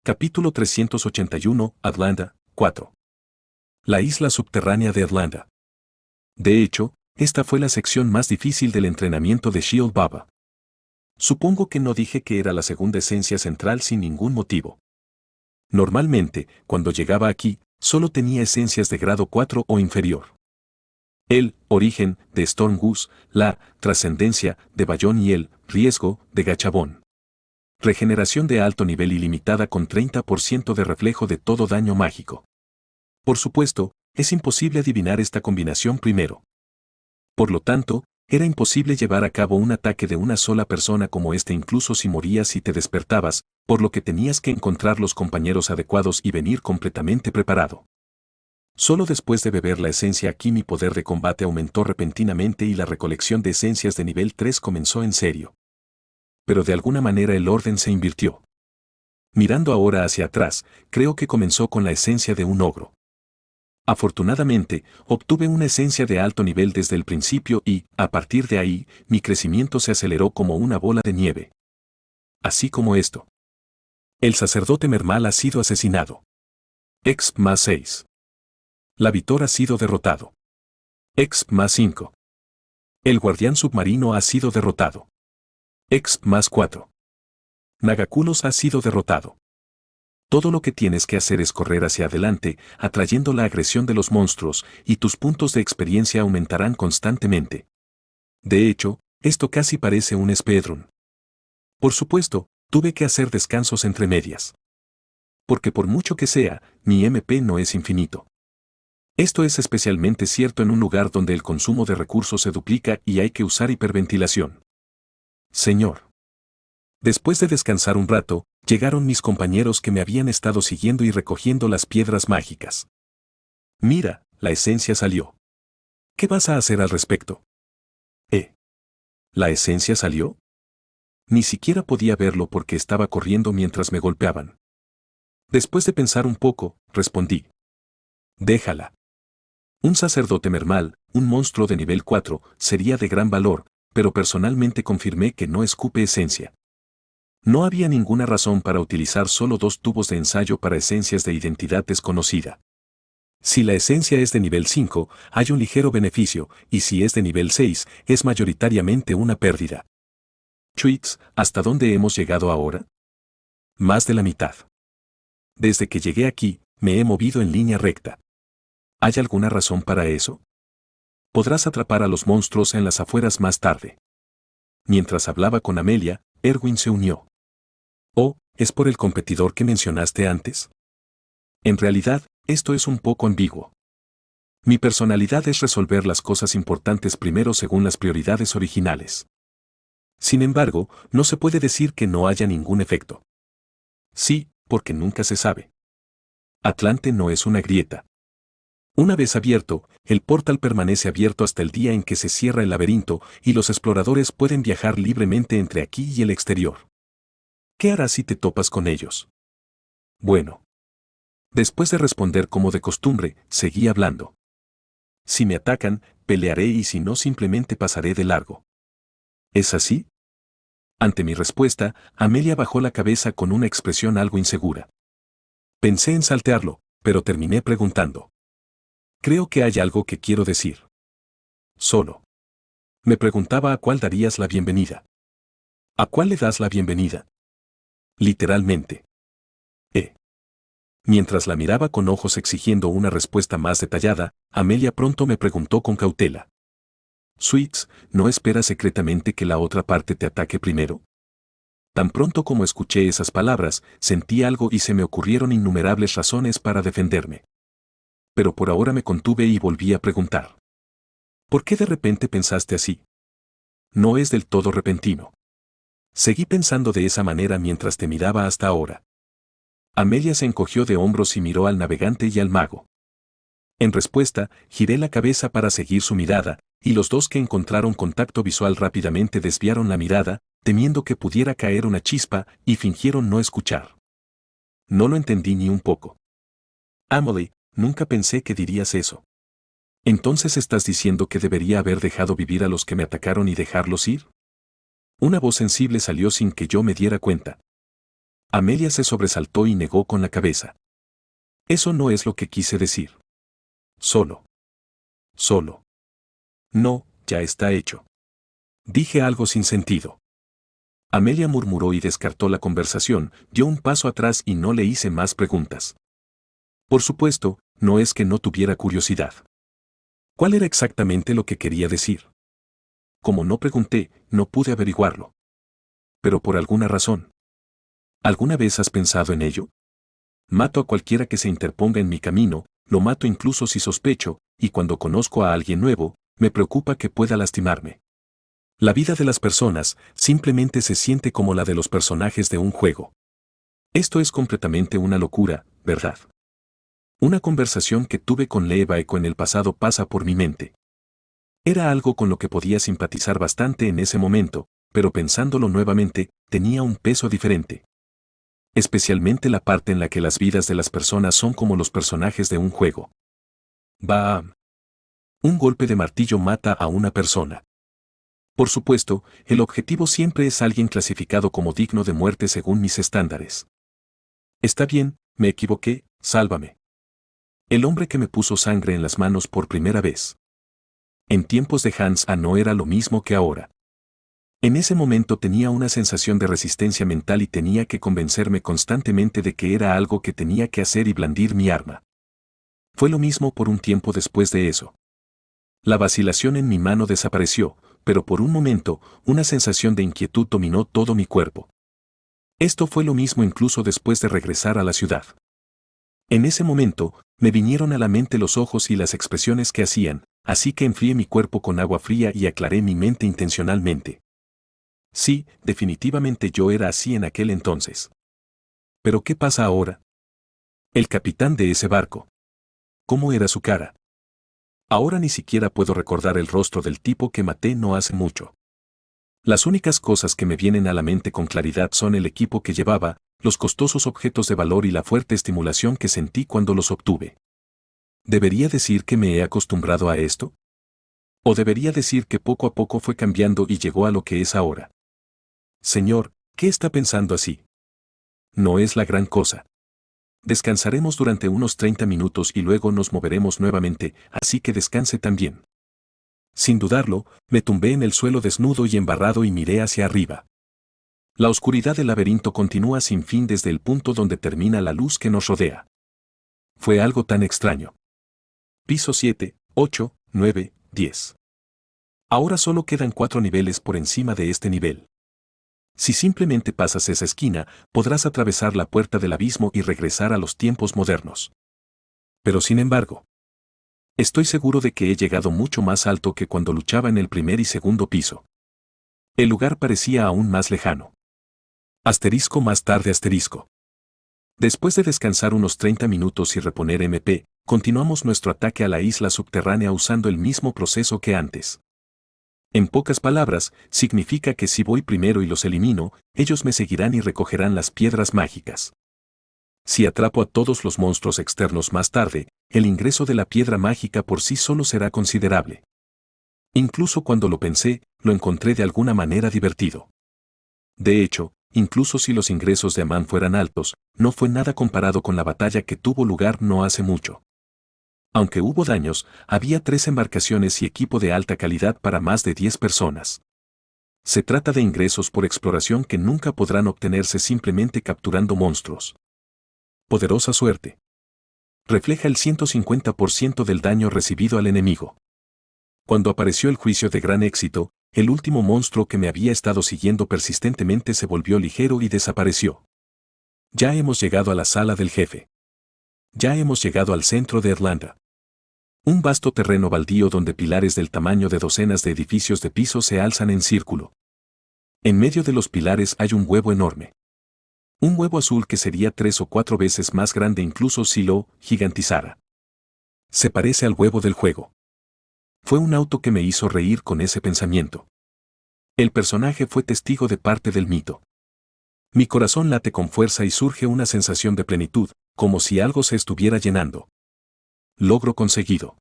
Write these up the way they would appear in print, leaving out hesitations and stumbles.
Capítulo 381, Atlanta, 4. La isla subterránea de Atlanta. De hecho, esta fue la sección más difícil del entrenamiento de Shield Baba. Supongo que no dije que era la segunda esencia central sin ningún motivo. Normalmente, cuando llegaba aquí, solo tenía esencias de grado 4 o inferior. El origen de Storm Goose, la trascendencia de Bayón y el riesgo de Gachabón. Regeneración de alto nivel ilimitada con 30% de reflejo de todo daño mágico. Por supuesto, es imposible adivinar esta combinación primero. Por lo tanto, era imposible llevar a cabo un ataque de una sola persona como este incluso si morías y te despertabas, por lo que tenías que encontrar los compañeros adecuados y venir completamente preparado. Solo después de beber la esencia aquí mi poder de combate aumentó repentinamente y la recolección de esencias de nivel 3 comenzó en serio. Pero de alguna manera el orden se invirtió. Mirando ahora hacia atrás, creo que comenzó con la esencia de un ogro. Afortunadamente, obtuve una esencia de alto nivel desde el principio y, a partir de ahí, mi crecimiento se aceleró como una bola de nieve. Así como esto. El sacerdote Mermal ha sido asesinado. X más 6. La Vitor ha sido derrotado. X más 5. El guardián submarino ha sido derrotado. X más 4. Nagakulos ha sido derrotado. Todo lo que tienes que hacer es correr hacia adelante, atrayendo la agresión de los monstruos, y tus puntos de experiencia aumentarán constantemente. De hecho, esto casi parece un speedrun. Por supuesto, tuve que hacer descansos entre medias. Porque por mucho que sea, mi MP no es infinito. Esto es especialmente cierto en un lugar donde el consumo de recursos se duplica y hay que usar hiperventilación. Señor. Después de descansar un rato, llegaron mis compañeros que me habían estado siguiendo y recogiendo las piedras mágicas. Mira, la esencia salió. ¿Qué vas a hacer al respecto? ¿La esencia salió? Ni siquiera podía verlo porque estaba corriendo mientras me golpeaban. Después de pensar un poco, respondí. Déjala. Un sacerdote mermal, un monstruo de nivel 4, sería de gran valor, pero personalmente confirmé que no escupe esencia. No había ninguna razón para utilizar solo 2 tubos de ensayo para esencias de identidad desconocida. Si la esencia es de nivel 5, hay un ligero beneficio, y si es de nivel 6, es mayoritariamente una pérdida. Chuits, ¿hasta dónde hemos llegado ahora? Más de la mitad. Desde que llegué aquí, me he movido en línea recta. ¿Hay alguna razón para eso? Podrás atrapar a los monstruos en las afueras más tarde. Mientras hablaba con Amelia, Erwin se unió. ¿Oh, es por el competidor que mencionaste antes? En realidad, esto es un poco ambiguo. Mi personalidad es resolver las cosas importantes primero según las prioridades originales. Sin embargo, no se puede decir que no haya ningún efecto. Sí, porque nunca se sabe. Atlante no es una grieta. Una vez abierto, el portal permanece abierto hasta el día en que se cierra el laberinto y los exploradores pueden viajar libremente entre aquí y el exterior. ¿Qué harás si te topas con ellos? Bueno. Después de responder como de costumbre, seguí hablando. Si me atacan, pelearé y si no simplemente pasaré de largo. ¿Es así? Ante mi respuesta, Amelia bajó la cabeza con una expresión algo insegura. Pensé en saltearlo, pero terminé preguntando. Creo que hay algo que quiero decir. Solo. Me preguntaba a cuál darías la bienvenida. ¿A cuál le das la bienvenida? Literalmente. Mientras la miraba con ojos exigiendo una respuesta más detallada, Amelia pronto me preguntó con cautela. Sweets, ¿no esperas secretamente que la otra parte te ataque primero? Tan pronto como escuché esas palabras, sentí algo y se me ocurrieron innumerables razones para defenderme. Pero por ahora me contuve y volví a preguntar. ¿Por qué de repente pensaste así? No es del todo repentino. Seguí pensando de esa manera mientras te miraba hasta ahora. Amelia se encogió de hombros y miró al navegante y al mago. En respuesta, giré la cabeza para seguir su mirada, y los dos que encontraron contacto visual rápidamente desviaron la mirada, temiendo que pudiera caer una chispa, y fingieron no escuchar. No lo entendí ni un poco. Amelie, nunca pensé que dirías eso. ¿Entonces estás diciendo que debería haber dejado vivir a los que me atacaron y dejarlos ir? Una voz sensible salió sin que yo me diera cuenta. Amelia se sobresaltó y negó con la cabeza. Eso no es lo que quise decir. Solo. No, ya está hecho. Dije algo sin sentido. Amelia murmuró y descartó la conversación, dio un paso atrás y no le hice más preguntas. Por supuesto, no es que no tuviera curiosidad. ¿Cuál era exactamente lo que quería decir? Como no pregunté, no pude averiguarlo. Pero por alguna razón. ¿Alguna vez has pensado en ello? Mato a cualquiera que se interponga en mi camino, lo mato incluso si sospecho, y cuando conozco a alguien nuevo, me preocupa que pueda lastimarme. La vida de las personas simplemente se siente como la de los personajes de un juego. Esto es completamente una locura, ¿verdad? Una conversación que tuve con Levaeko en el pasado pasa por mi mente. Era algo con lo que podía simpatizar bastante en ese momento, pero pensándolo nuevamente, tenía un peso diferente. Especialmente la parte en la que las vidas de las personas son como los personajes de un juego. Bam. Un golpe de martillo mata a una persona. Por supuesto, el objetivo siempre es alguien clasificado como digno de muerte según mis estándares. Está bien, me equivoqué, sálvame. El hombre que me puso sangre en las manos por primera vez. En tiempos de Hans A no era lo mismo que ahora. En ese momento tenía una sensación de resistencia mental y tenía que convencerme constantemente de que era algo que tenía que hacer y blandir mi arma. Fue lo mismo por un tiempo después de eso. La vacilación en mi mano desapareció, pero por un momento, una sensación de inquietud dominó todo mi cuerpo. Esto fue lo mismo incluso después de regresar a la ciudad. En ese momento, me vinieron a la mente los ojos y las expresiones que hacían, así que enfrié mi cuerpo con agua fría y aclaré mi mente intencionalmente. Sí, definitivamente yo era así en aquel entonces. ¿Pero qué pasa ahora? El capitán de ese barco. ¿Cómo era su cara? Ahora ni siquiera puedo recordar el rostro del tipo que maté no hace mucho. Las únicas cosas que me vienen a la mente con claridad son el equipo que llevaba, los costosos objetos de valor y la fuerte estimulación que sentí cuando los obtuve. ¿Debería decir que me he acostumbrado a esto? ¿O debería decir que poco a poco fue cambiando y llegó a lo que es ahora? Señor, ¿qué está pensando así? No es la gran cosa. Descansaremos durante unos 30 minutos y luego nos moveremos nuevamente, así que descanse también. Sin dudarlo, me tumbé en el suelo desnudo y embarrado y miré hacia arriba. La oscuridad del laberinto continúa sin fin desde el punto donde termina la luz que nos rodea. Fue algo tan extraño. Piso 7, 8, 9, 10. Ahora solo quedan 4 niveles por encima de este nivel. Si simplemente pasas esa esquina, podrás atravesar la puerta del abismo y regresar a los tiempos modernos. Pero sin embargo, estoy seguro de que he llegado mucho más alto que cuando luchaba en el primer y segundo piso. El lugar parecía aún más lejano. Asterisco más tarde asterisco. Después de descansar unos 30 minutos y reponer MP, continuamos nuestro ataque a la isla subterránea usando el mismo proceso que antes. En pocas palabras, significa que si voy primero y los elimino, ellos me seguirán y recogerán las piedras mágicas. Si atrapo a todos los monstruos externos más tarde, el ingreso de la piedra mágica por sí solo será considerable. Incluso cuando lo pensé, lo encontré de alguna manera divertido. De hecho, incluso si los ingresos de Amán fueran altos, no fue nada comparado con la batalla que tuvo lugar no hace mucho. Aunque hubo daños, había 3 embarcaciones y equipo de alta calidad para más de 10 personas. Se trata de ingresos por exploración que nunca podrán obtenerse simplemente capturando monstruos. Poderosa suerte. Refleja el 150% del daño recibido al enemigo. Cuando apareció el juicio de gran éxito, el último monstruo que me había estado siguiendo persistentemente se volvió ligero y desapareció. Ya hemos llegado a la sala del jefe. Ya hemos llegado al centro de Irlanda. Un vasto terreno baldío donde pilares del tamaño de docenas de edificios de piso se alzan en círculo. En medio de los pilares hay un huevo enorme. Un huevo azul que sería 3 o 4 veces más grande incluso si lo gigantizara. Se parece al huevo del juego. Fue un auto que me hizo reír con ese pensamiento. El personaje fue testigo de parte del mito. Mi corazón late con fuerza y surge una sensación de plenitud, como si algo se estuviera llenando. Logro conseguido.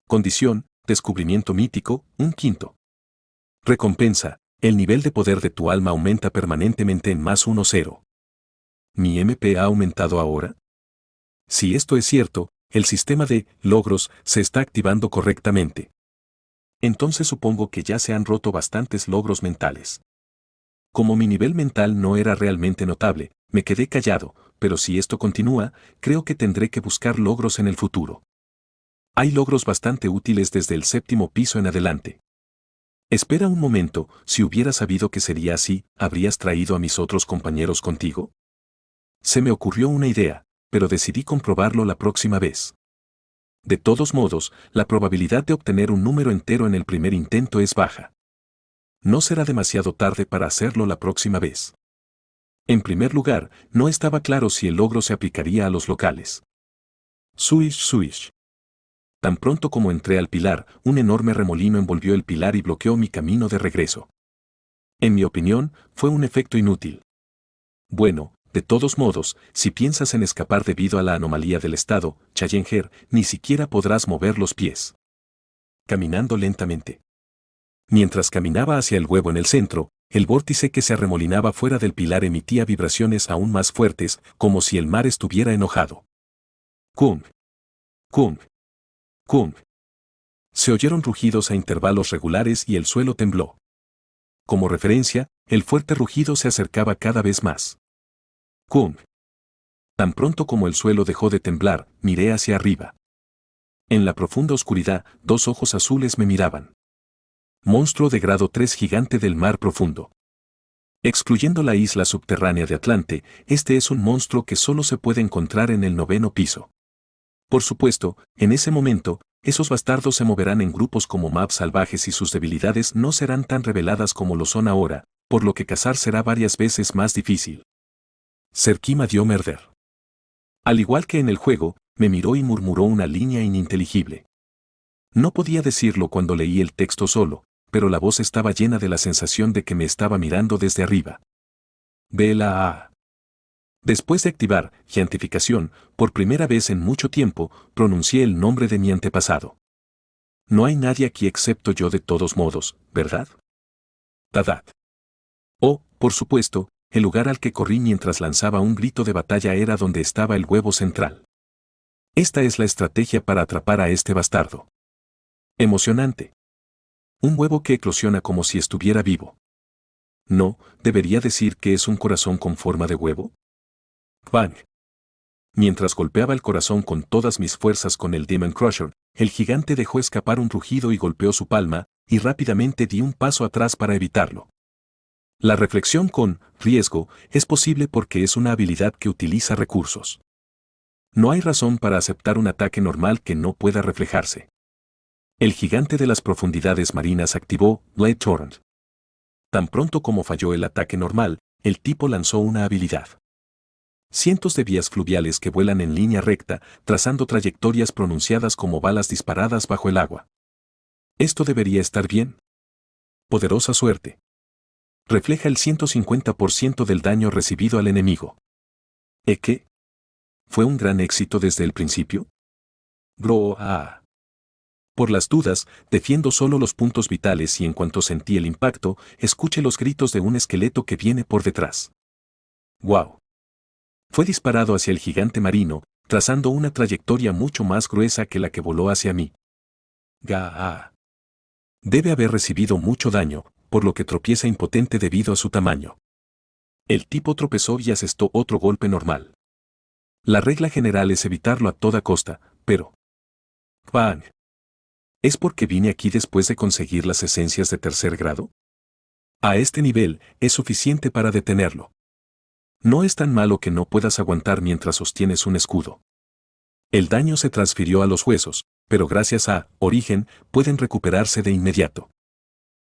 Condición, descubrimiento mítico, 1/5. Recompensa, el nivel de poder de tu alma aumenta permanentemente en +1,0. ¿Mi MP ha aumentado ahora? Si esto es cierto, el sistema de logros se está activando correctamente. Entonces supongo que ya se han roto bastantes logros mentales. Como mi nivel mental no era realmente notable, me quedé callado, pero si esto continúa, creo que tendré que buscar logros en el futuro. Hay logros bastante útiles desde el 7º piso en adelante. Espera un momento, si hubieras sabido que sería así, ¿habrías traído a mis otros compañeros contigo? Se me ocurrió una idea, pero decidí comprobarlo la próxima vez. De todos modos, la probabilidad de obtener un número entero en el primer intento es baja. No será demasiado tarde para hacerlo la próxima vez. En primer lugar, no estaba claro si el logro se aplicaría a los locales. Swish, swish. Tan pronto como entré al pilar, un enorme remolino envolvió el pilar y bloqueó mi camino de regreso. En mi opinión, fue un efecto inútil. Bueno, de todos modos, si piensas en escapar debido a la anomalía del estado, Challenger, ni siquiera podrás mover los pies. Caminando lentamente. Mientras caminaba hacia el huevo en el centro, el vórtice que se arremolinaba fuera del pilar emitía vibraciones aún más fuertes, como si el mar estuviera enojado. Kung. Kung. Kung. Se oyeron rugidos a intervalos regulares y el suelo tembló. Como referencia, el fuerte rugido se acercaba cada vez más. Kung. Tan pronto como el suelo dejó de temblar, miré hacia arriba. En la profunda oscuridad, dos ojos azules me miraban. Monstruo de grado 3 gigante del mar profundo. Excluyendo la isla subterránea de Atlante, este es un monstruo que solo se puede encontrar en el 9º piso. Por supuesto, en ese momento, esos bastardos se moverán en grupos como maps salvajes y sus debilidades no serán tan reveladas como lo son ahora, por lo que cazar será varias veces más difícil. Serkima dio merder. Al igual que en el juego, me miró y murmuró una línea ininteligible. No podía decirlo cuando leí el texto solo, pero la voz estaba llena de la sensación de que me estaba mirando desde arriba. Vela a. Después de activar Giantificación, por primera vez en mucho tiempo, pronuncié el nombre de mi antepasado. No hay nadie aquí excepto yo de todos modos, ¿verdad? Tadat. Oh, por supuesto, el lugar al que corrí mientras lanzaba un grito de batalla era donde estaba el huevo central. Esta es la estrategia para atrapar a este bastardo. Emocionante. Un huevo que eclosiona como si estuviera vivo. No, debería decir que es un corazón con forma de huevo. Bang. Mientras golpeaba el corazón con todas mis fuerzas con el Demon Crusher, el gigante dejó escapar un rugido y golpeó su palma, y rápidamente di un paso atrás para evitarlo. La reflexión con riesgo es posible porque es una habilidad que utiliza recursos. No hay razón para aceptar un ataque normal que no pueda reflejarse. El gigante de las profundidades marinas activó Blade Torrent. Tan pronto como falló el ataque normal, el tipo lanzó una habilidad. Cientos de vías fluviales que vuelan en línea recta, trazando trayectorias pronunciadas como balas disparadas bajo el agua. Esto debería estar bien. Poderosa suerte. Refleja el 150% del daño recibido al enemigo. ¿E qué? ¿Fue un gran éxito desde el principio? Bro, Por las dudas, defiendo solo los puntos vitales y en cuanto sentí el impacto, escuché los gritos de un esqueleto que viene por detrás. ¡Wow! Fue disparado hacia el gigante marino, trazando una trayectoria mucho más gruesa que la que voló hacia mí. Debe haber recibido mucho daño, por lo que tropieza impotente debido a su tamaño. El tipo tropezó y asestó otro golpe normal. La regla general es evitarlo a toda costa, pero... ¡Bang! ¿Es porque vine aquí después de conseguir las esencias de tercer grado? A este nivel, es suficiente para detenerlo. No es tan malo que no puedas aguantar mientras sostienes un escudo. El daño se transfirió a los huesos, pero gracias a origen pueden recuperarse de inmediato.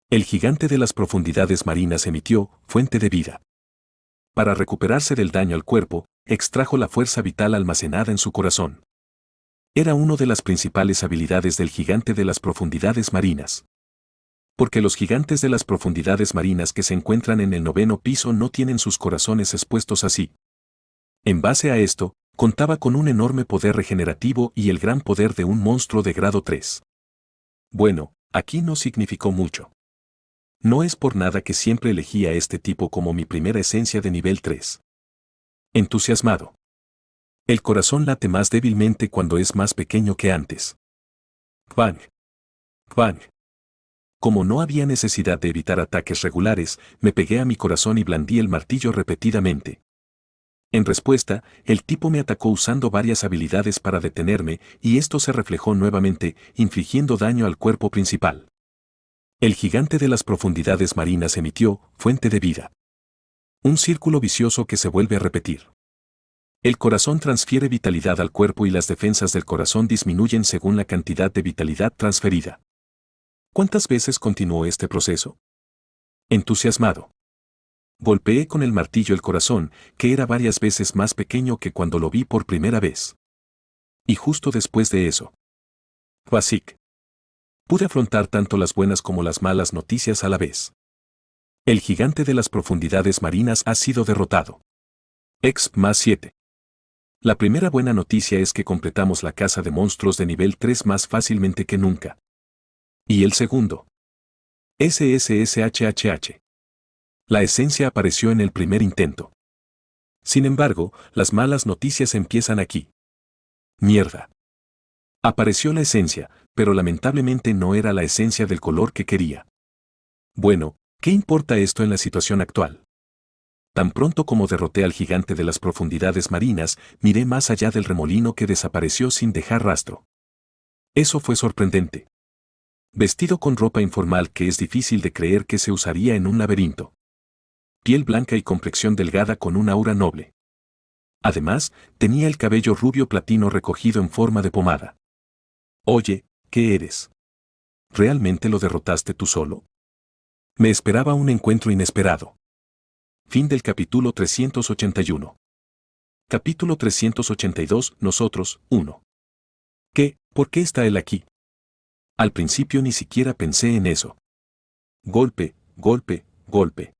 El gigante de las profundidades marinas emitió fuente de vida. Para recuperarse del daño al cuerpo, extrajo la fuerza vital almacenada en su corazón. Era una de las principales habilidades del gigante de las profundidades marinas. Porque los gigantes de las profundidades marinas que se encuentran en el 9º piso no tienen sus corazones expuestos así. En base a esto, contaba con un enorme poder regenerativo y el gran poder de un monstruo de grado 3. Bueno, aquí no significó mucho. No es por nada que siempre elegí a este tipo como mi primera esencia de nivel 3. Entusiasmado. El corazón late más débilmente cuando es más pequeño que antes. Bang. Bang. Como no había necesidad de evitar ataques regulares, me pegué a mi corazón y blandí el martillo repetidamente. En respuesta, el tipo me atacó usando varias habilidades para detenerme, y esto se reflejó nuevamente, infligiendo daño al cuerpo principal. El gigante de las profundidades marinas emitió fuente de vida. Un círculo vicioso que se vuelve a repetir. El corazón transfiere vitalidad al cuerpo y las defensas del corazón disminuyen según la cantidad de vitalidad transferida. ¿Cuántas veces continuó este proceso? Entusiasmado. Golpeé con el martillo el corazón, que era varias veces más pequeño que cuando lo vi por primera vez. Y justo después de eso. Basic. Pude afrontar tanto las buenas como las malas noticias a la vez. El gigante de las profundidades marinas ha sido derrotado. X+7. La primera buena noticia es que completamos la caza de monstruos de nivel 3 más fácilmente que nunca. Y el segundo. SSSHHH. La esencia apareció en el primer intento. Sin embargo, las malas noticias empiezan aquí. Mierda. Apareció la esencia, pero lamentablemente no era la esencia del color que quería. Bueno, ¿qué importa esto en la situación actual? Tan pronto como derroté al gigante de las profundidades marinas, miré más allá del remolino que desapareció sin dejar rastro. Eso fue sorprendente. Vestido con ropa informal que es difícil de creer que se usaría en un laberinto. Piel blanca y complexión delgada con un aura noble. Además, tenía el cabello rubio platino recogido en forma de pomada. Oye, ¿qué eres? ¿Realmente lo derrotaste tú solo? Me esperaba un encuentro inesperado. Fin del capítulo 381. Capítulo 382, Nosotros, 1. ¿Qué? ¿Por qué está él aquí? Al principio ni siquiera pensé en eso. Golpe, golpe, golpe.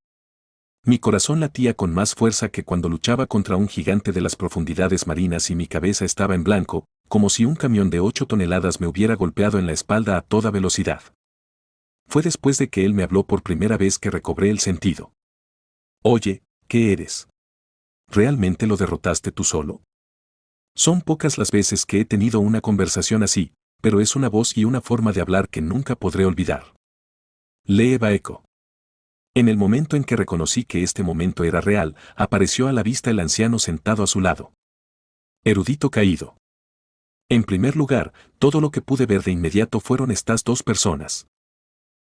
Mi corazón latía con más fuerza que cuando luchaba contra un gigante de las profundidades marinas y mi cabeza estaba en blanco, como si un camión de 8 toneladas me hubiera golpeado en la espalda a toda velocidad. Fue después de que él me habló por primera vez que recobré el sentido. Oye, ¿qué eres? ¿Realmente lo derrotaste tú solo? Son pocas las veces que he tenido una conversación así, pero es una voz y una forma de hablar que nunca podré olvidar. Lee Baeko. En el momento en que reconocí que este momento era real, apareció a la vista el anciano sentado a su lado. Erudito caído. En primer lugar, todo lo que pude ver de inmediato fueron estas dos personas.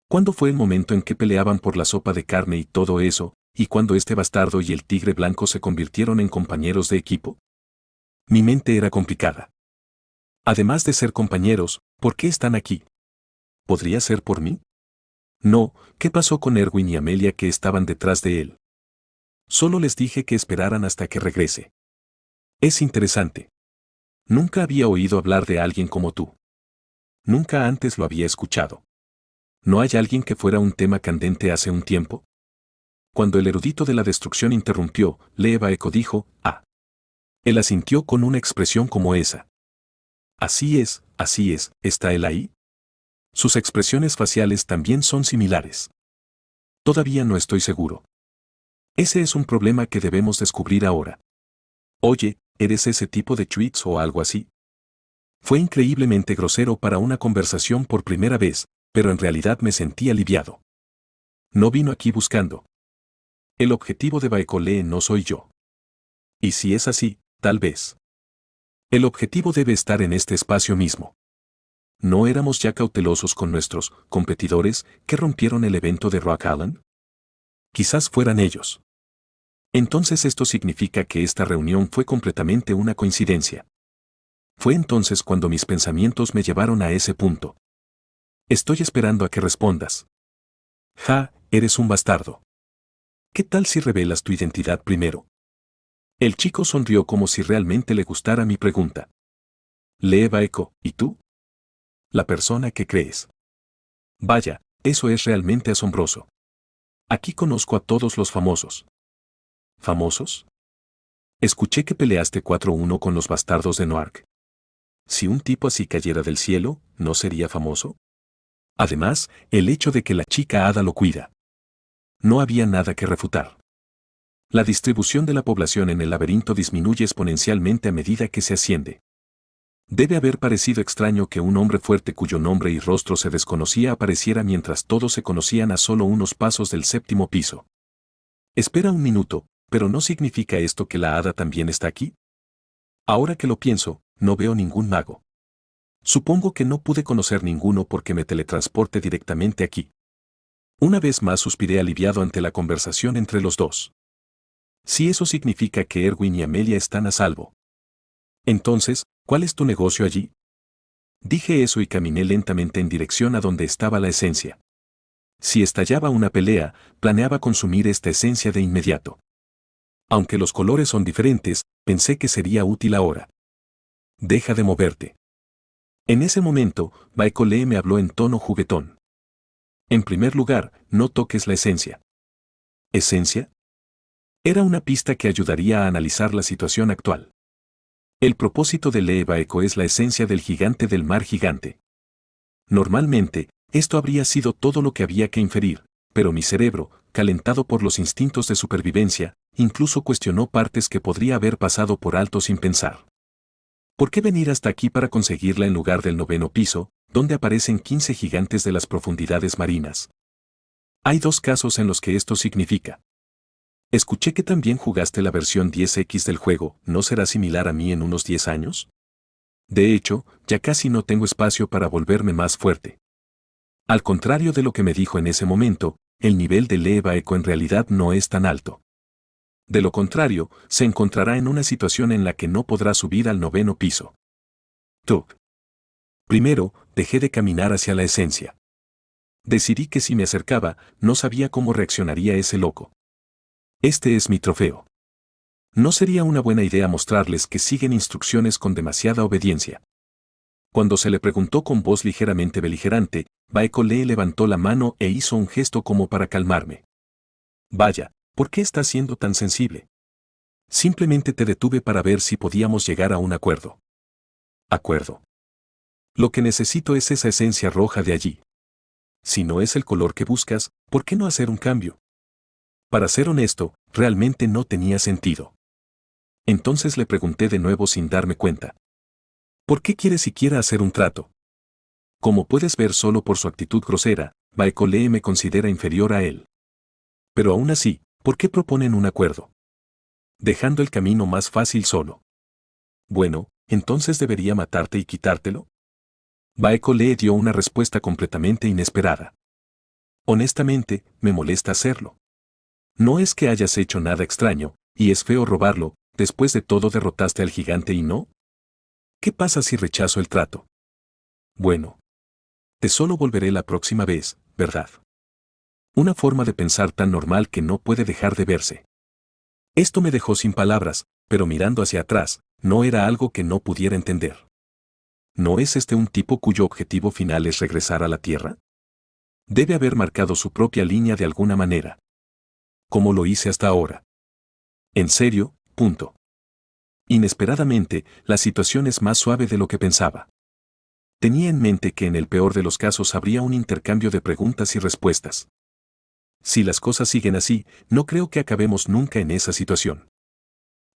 ¿Cuándo fue el momento en que peleaban por la sopa de carne y todo eso, y cuando este bastardo y el tigre blanco se convirtieron en compañeros de equipo? Mi mente era complicada. Además de ser compañeros, ¿por qué están aquí? ¿Podría ser por mí? No, ¿qué pasó con Erwin y Amelia que estaban detrás de él? Solo les dije que esperaran hasta que regrese. Es interesante. Nunca había oído hablar de alguien como tú. Nunca antes lo había escuchado. ¿No hay alguien que fuera un tema candente hace un tiempo? Cuando el erudito de la destrucción interrumpió, Lee Baeko dijo, ah. Él asintió con una expresión como esa. Así es, ¿está él ahí? Sus expresiones faciales también son similares. Todavía no estoy seguro. Ese es un problema que debemos descubrir ahora. Oye, ¿eres ese tipo de tweets o algo así? Fue increíblemente grosero para una conversación por primera vez, pero en realidad me sentí aliviado. No vino aquí buscando. El objetivo de Baekole no soy yo. Y si es así, tal vez. El objetivo debe estar en este espacio mismo. ¿No éramos ya cautelosos con nuestros competidores que rompieron el evento de Rock Island? Quizás fueran ellos. Entonces esto significa que esta reunión fue completamente una coincidencia. Fue entonces cuando mis pensamientos me llevaron a ese punto. Estoy esperando a que respondas. Ja, eres un bastardo. ¿Qué tal si revelas tu identidad primero? El chico sonrió como si realmente le gustara mi pregunta. Lee Baeko, ¿y tú? La persona que crees. Vaya, eso es realmente asombroso. Aquí conozco a todos los famosos. ¿Famosos? Escuché que peleaste 4-1 con los bastardos de Noark. Si un tipo así cayera del cielo, ¿no sería famoso? Además, el hecho de que la chica hada lo cuida. No había nada que refutar. La distribución de la población en el laberinto disminuye exponencialmente a medida que se asciende. Debe haber parecido extraño que un hombre fuerte cuyo nombre y rostro se desconocía apareciera mientras todos se conocían a solo unos pasos del séptimo piso. Espera un minuto, pero ¿no significa esto que la hada también está aquí? Ahora que lo pienso, no veo ningún mago. Supongo que no pude conocer ninguno porque me teletransporte directamente aquí. Una vez más suspiré aliviado ante la conversación entre los dos. Si eso significa que Erwin y Amelia están a salvo. Entonces, ¿cuál es tu negocio allí? Dije eso y caminé lentamente en dirección a donde estaba la esencia. Si estallaba una pelea, planeaba consumir esta esencia de inmediato. Aunque los colores son diferentes, pensé que sería útil ahora. Deja de moverte. En ese momento, Baekole me habló en tono juguetón. En primer lugar, no toques la esencia. ¿Esencia? Era una pista que ayudaría a analizar la situación actual. El propósito de Lee Baeko es la esencia del gigante del mar gigante. Normalmente, esto habría sido todo lo que había que inferir, pero mi cerebro, calentado por los instintos de supervivencia, incluso cuestionó partes que podría haber pasado por alto sin pensar. ¿Por qué venir hasta aquí para conseguirla en lugar del 9º piso, donde aparecen 15 gigantes de las profundidades marinas? Hay dos casos en los que esto significa. Escuché que también jugaste la versión 10X del juego, ¿no será similar a mí en unos 10 años? De hecho, ya casi no tengo espacio para volverme más fuerte. Al contrario de lo que me dijo en ese momento, el nivel de Lee Baeko en realidad no es tan alto. De lo contrario, se encontrará en una situación en la que no podrá subir al 9º piso. Tuk. Primero, dejé de caminar hacia la esencia. Decidí que si me acercaba, no sabía cómo reaccionaría ese loco. Este es mi trofeo. No sería una buena idea mostrarles que siguen instrucciones con demasiada obediencia. Cuando se le preguntó con voz ligeramente beligerante, Baekole levantó la mano e hizo un gesto como para calmarme. Vaya, ¿por qué estás siendo tan sensible? Simplemente te detuve para ver si podíamos llegar a un acuerdo. Acuerdo. Lo que necesito es esa esencia roja de allí. Si no es el color que buscas, ¿por qué no hacer un cambio? Para ser honesto, realmente no tenía sentido. Entonces le pregunté de nuevo sin darme cuenta. ¿Por qué quiere siquiera hacer un trato? Como puedes ver solo por su actitud grosera, Baekole me considera inferior a él. Pero aún así, ¿por qué proponen un acuerdo? Dejando el camino más fácil solo. Bueno, entonces debería matarte y quitártelo. Baekole dio una respuesta completamente inesperada. Honestamente, me molesta hacerlo. No es que hayas hecho nada extraño, y es feo robarlo, después de todo derrotaste al gigante y no. ¿Qué pasa si rechazo el trato? Bueno. Te solo volveré la próxima vez, ¿verdad? Una forma de pensar tan normal que no puede dejar de verse. Esto me dejó sin palabras, pero mirando hacia atrás, no era algo que no pudiera entender. ¿No es este un tipo cuyo objetivo final es regresar a la Tierra? Debe haber marcado su propia línea de alguna manera. Como lo hice hasta ahora. En serio, punto. Inesperadamente, la situación es más suave de lo que pensaba. Tenía en mente que en el peor de los casos habría un intercambio de preguntas y respuestas. Si las cosas siguen así, no creo que acabemos nunca en esa situación.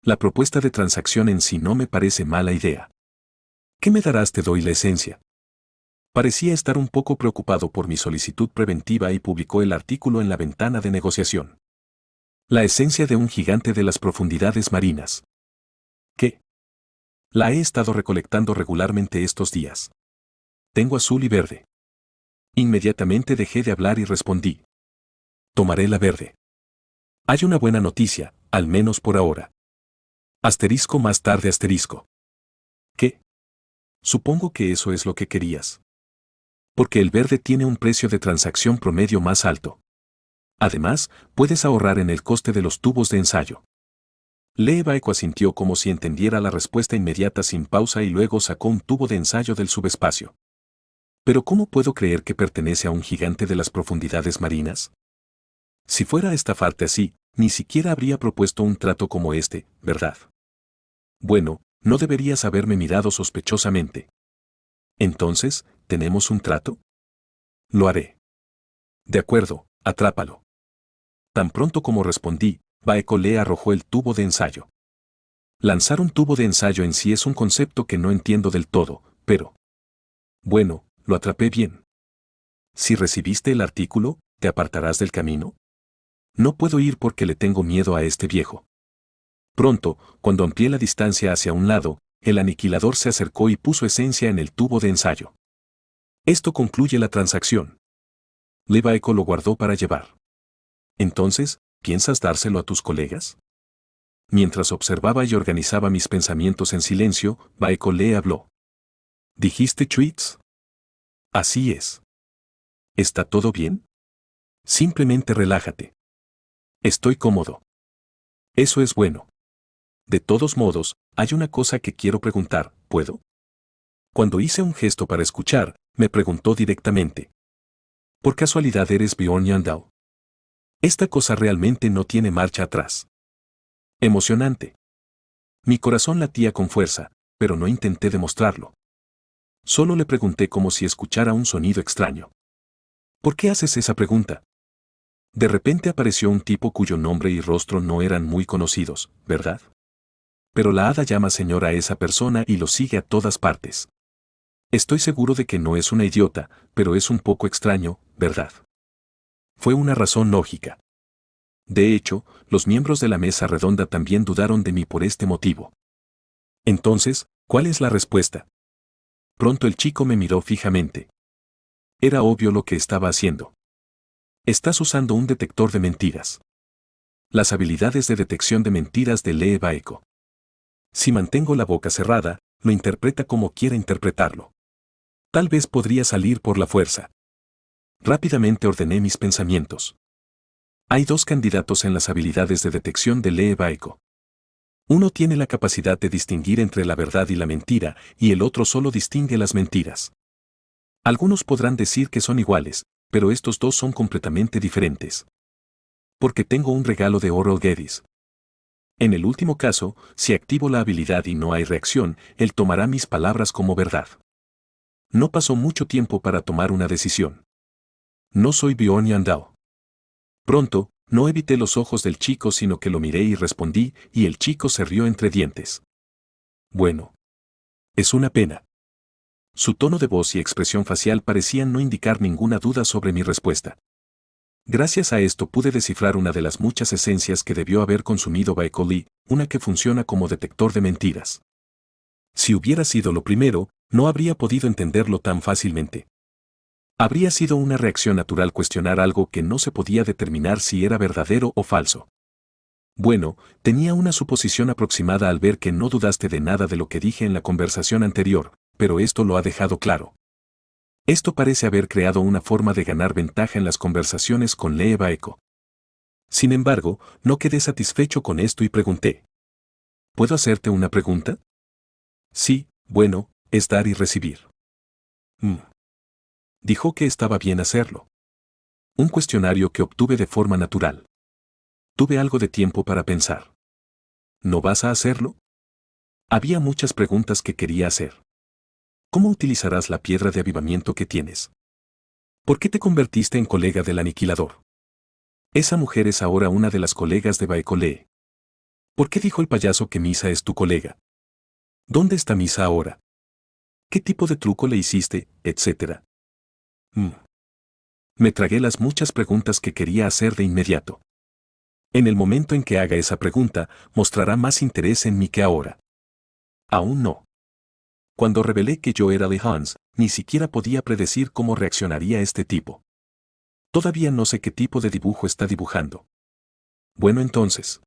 La propuesta de transacción en sí no me parece mala idea. ¿Qué me darás? Te doy la esencia. Parecía estar un poco preocupado por mi solicitud preventiva y publicó el artículo en la ventana de negociación. La esencia de un gigante de las profundidades marinas. ¿Qué? La he estado recolectando regularmente estos días. Tengo azul y verde. Inmediatamente dejé de hablar y respondí. Tomaré la verde. Hay una buena noticia, al menos por ahora. Asterisco más tarde asterisco. ¿Qué? Supongo que eso es lo que querías. Porque el verde tiene un precio de transacción promedio más alto. Además, puedes ahorrar en el coste de los tubos de ensayo. Lee Baeko asintió como si entendiera la respuesta inmediata sin pausa y luego sacó un tubo de ensayo del subespacio. ¿Pero cómo puedo creer que pertenece a un gigante de las profundidades marinas? Si fuera a estafarte así, ni siquiera habría propuesto un trato como este, ¿verdad? Bueno, no deberías haberme mirado sospechosamente. Entonces, ¿tenemos un trato? Lo haré. De acuerdo, atrápalo. Tan pronto como respondí, Baeko le arrojó el tubo de ensayo. Lanzar un tubo de ensayo en sí es un concepto que no entiendo del todo, pero... Bueno, lo atrapé bien. Si recibiste el artículo, ¿te apartarás del camino? No puedo ir porque le tengo miedo a este viejo. Pronto, cuando amplié la distancia hacia un lado, el aniquilador se acercó y puso esencia en el tubo de ensayo. Esto concluye la transacción. Baeko lo guardó para llevar. Entonces, ¿piensas dárselo a tus colegas? Mientras observaba y organizaba mis pensamientos en silencio, Baeko le habló. ¿Dijiste tweets? Así es. ¿Está todo bien? Simplemente relájate. Estoy cómodo. Eso es bueno. De todos modos, hay una cosa que quiero preguntar, ¿puedo? Cuando hice un gesto para escuchar, me preguntó directamente. ¿Por casualidad eres Bjorn Yandal? Esta cosa realmente no tiene marcha atrás. Emocionante. Mi corazón latía con fuerza, pero no intenté demostrarlo. Solo le pregunté como si escuchara un sonido extraño. ¿Por qué haces esa pregunta? De repente apareció un tipo cuyo nombre y rostro no eran muy conocidos, ¿verdad? Pero la hada llama señor a esa persona y lo sigue a todas partes. Estoy seguro de que no es una idiota, pero es un poco extraño, ¿verdad? Fue una razón lógica. De hecho, los miembros de la mesa redonda también dudaron de mí por este motivo. Entonces, ¿cuál es la respuesta? Pronto el chico me miró fijamente. Era obvio lo que estaba haciendo. Estás usando un detector de mentiras. Las habilidades de detección de mentiras de Baeko. Si mantengo la boca cerrada, lo interpreta como quiera interpretarlo. Tal vez podría salir por la fuerza. Rápidamente ordené mis pensamientos. Hay dos candidatos en las habilidades de detección de Baeko. Uno tiene la capacidad de distinguir entre la verdad y la mentira, y el otro solo distingue las mentiras. Algunos podrán decir que son iguales, pero estos dos son completamente diferentes. Porque tengo un regalo de Oral Geddes. En el último caso, si activo la habilidad y no hay reacción, él tomará mis palabras como verdad. No pasó mucho tiempo para tomar una decisión. No soy Bjorn Yandal. Pronto, no evité los ojos del chico sino que lo miré y respondí, y el chico se rió entre dientes. Bueno. Es una pena. Su tono de voz y expresión facial parecían no indicar ninguna duda sobre mi respuesta. Gracias a esto pude descifrar una de las muchas esencias que debió haber consumido Baeko Lee, una que funciona como detector de mentiras. Si hubiera sido lo primero, no habría podido entenderlo tan fácilmente. Habría sido una reacción natural cuestionar algo que no se podía determinar si era verdadero o falso. Bueno, tenía una suposición aproximada al ver que no dudaste de nada de lo que dije en la conversación anterior, pero esto lo ha dejado claro. Esto parece haber creado una forma de ganar ventaja en las conversaciones con Baeko. Sin embargo, no quedé satisfecho con esto y pregunté. ¿Puedo hacerte una pregunta? Sí, bueno, es dar y recibir. Dijo que estaba bien hacerlo. Un cuestionario que obtuve de forma natural. Tuve algo de tiempo para pensar. ¿No vas a hacerlo? Había muchas preguntas que quería hacer. ¿Cómo utilizarás la piedra de avivamiento que tienes? ¿Por qué te convertiste en colega del aniquilador? Esa mujer es ahora una de las colegas de Baeko Lee. ¿Por qué dijo el payaso que Misa es tu colega? ¿Dónde está Misa ahora? ¿Qué tipo de truco le hiciste, etcétera? Me tragué las muchas preguntas que quería hacer de inmediato. En el momento en que haga esa pregunta, mostrará más interés en mí que ahora. Aún no. Cuando revelé que yo era Lee Hans, ni siquiera podía predecir cómo reaccionaría este tipo. Todavía no sé qué tipo de dibujo está dibujando. Bueno entonces.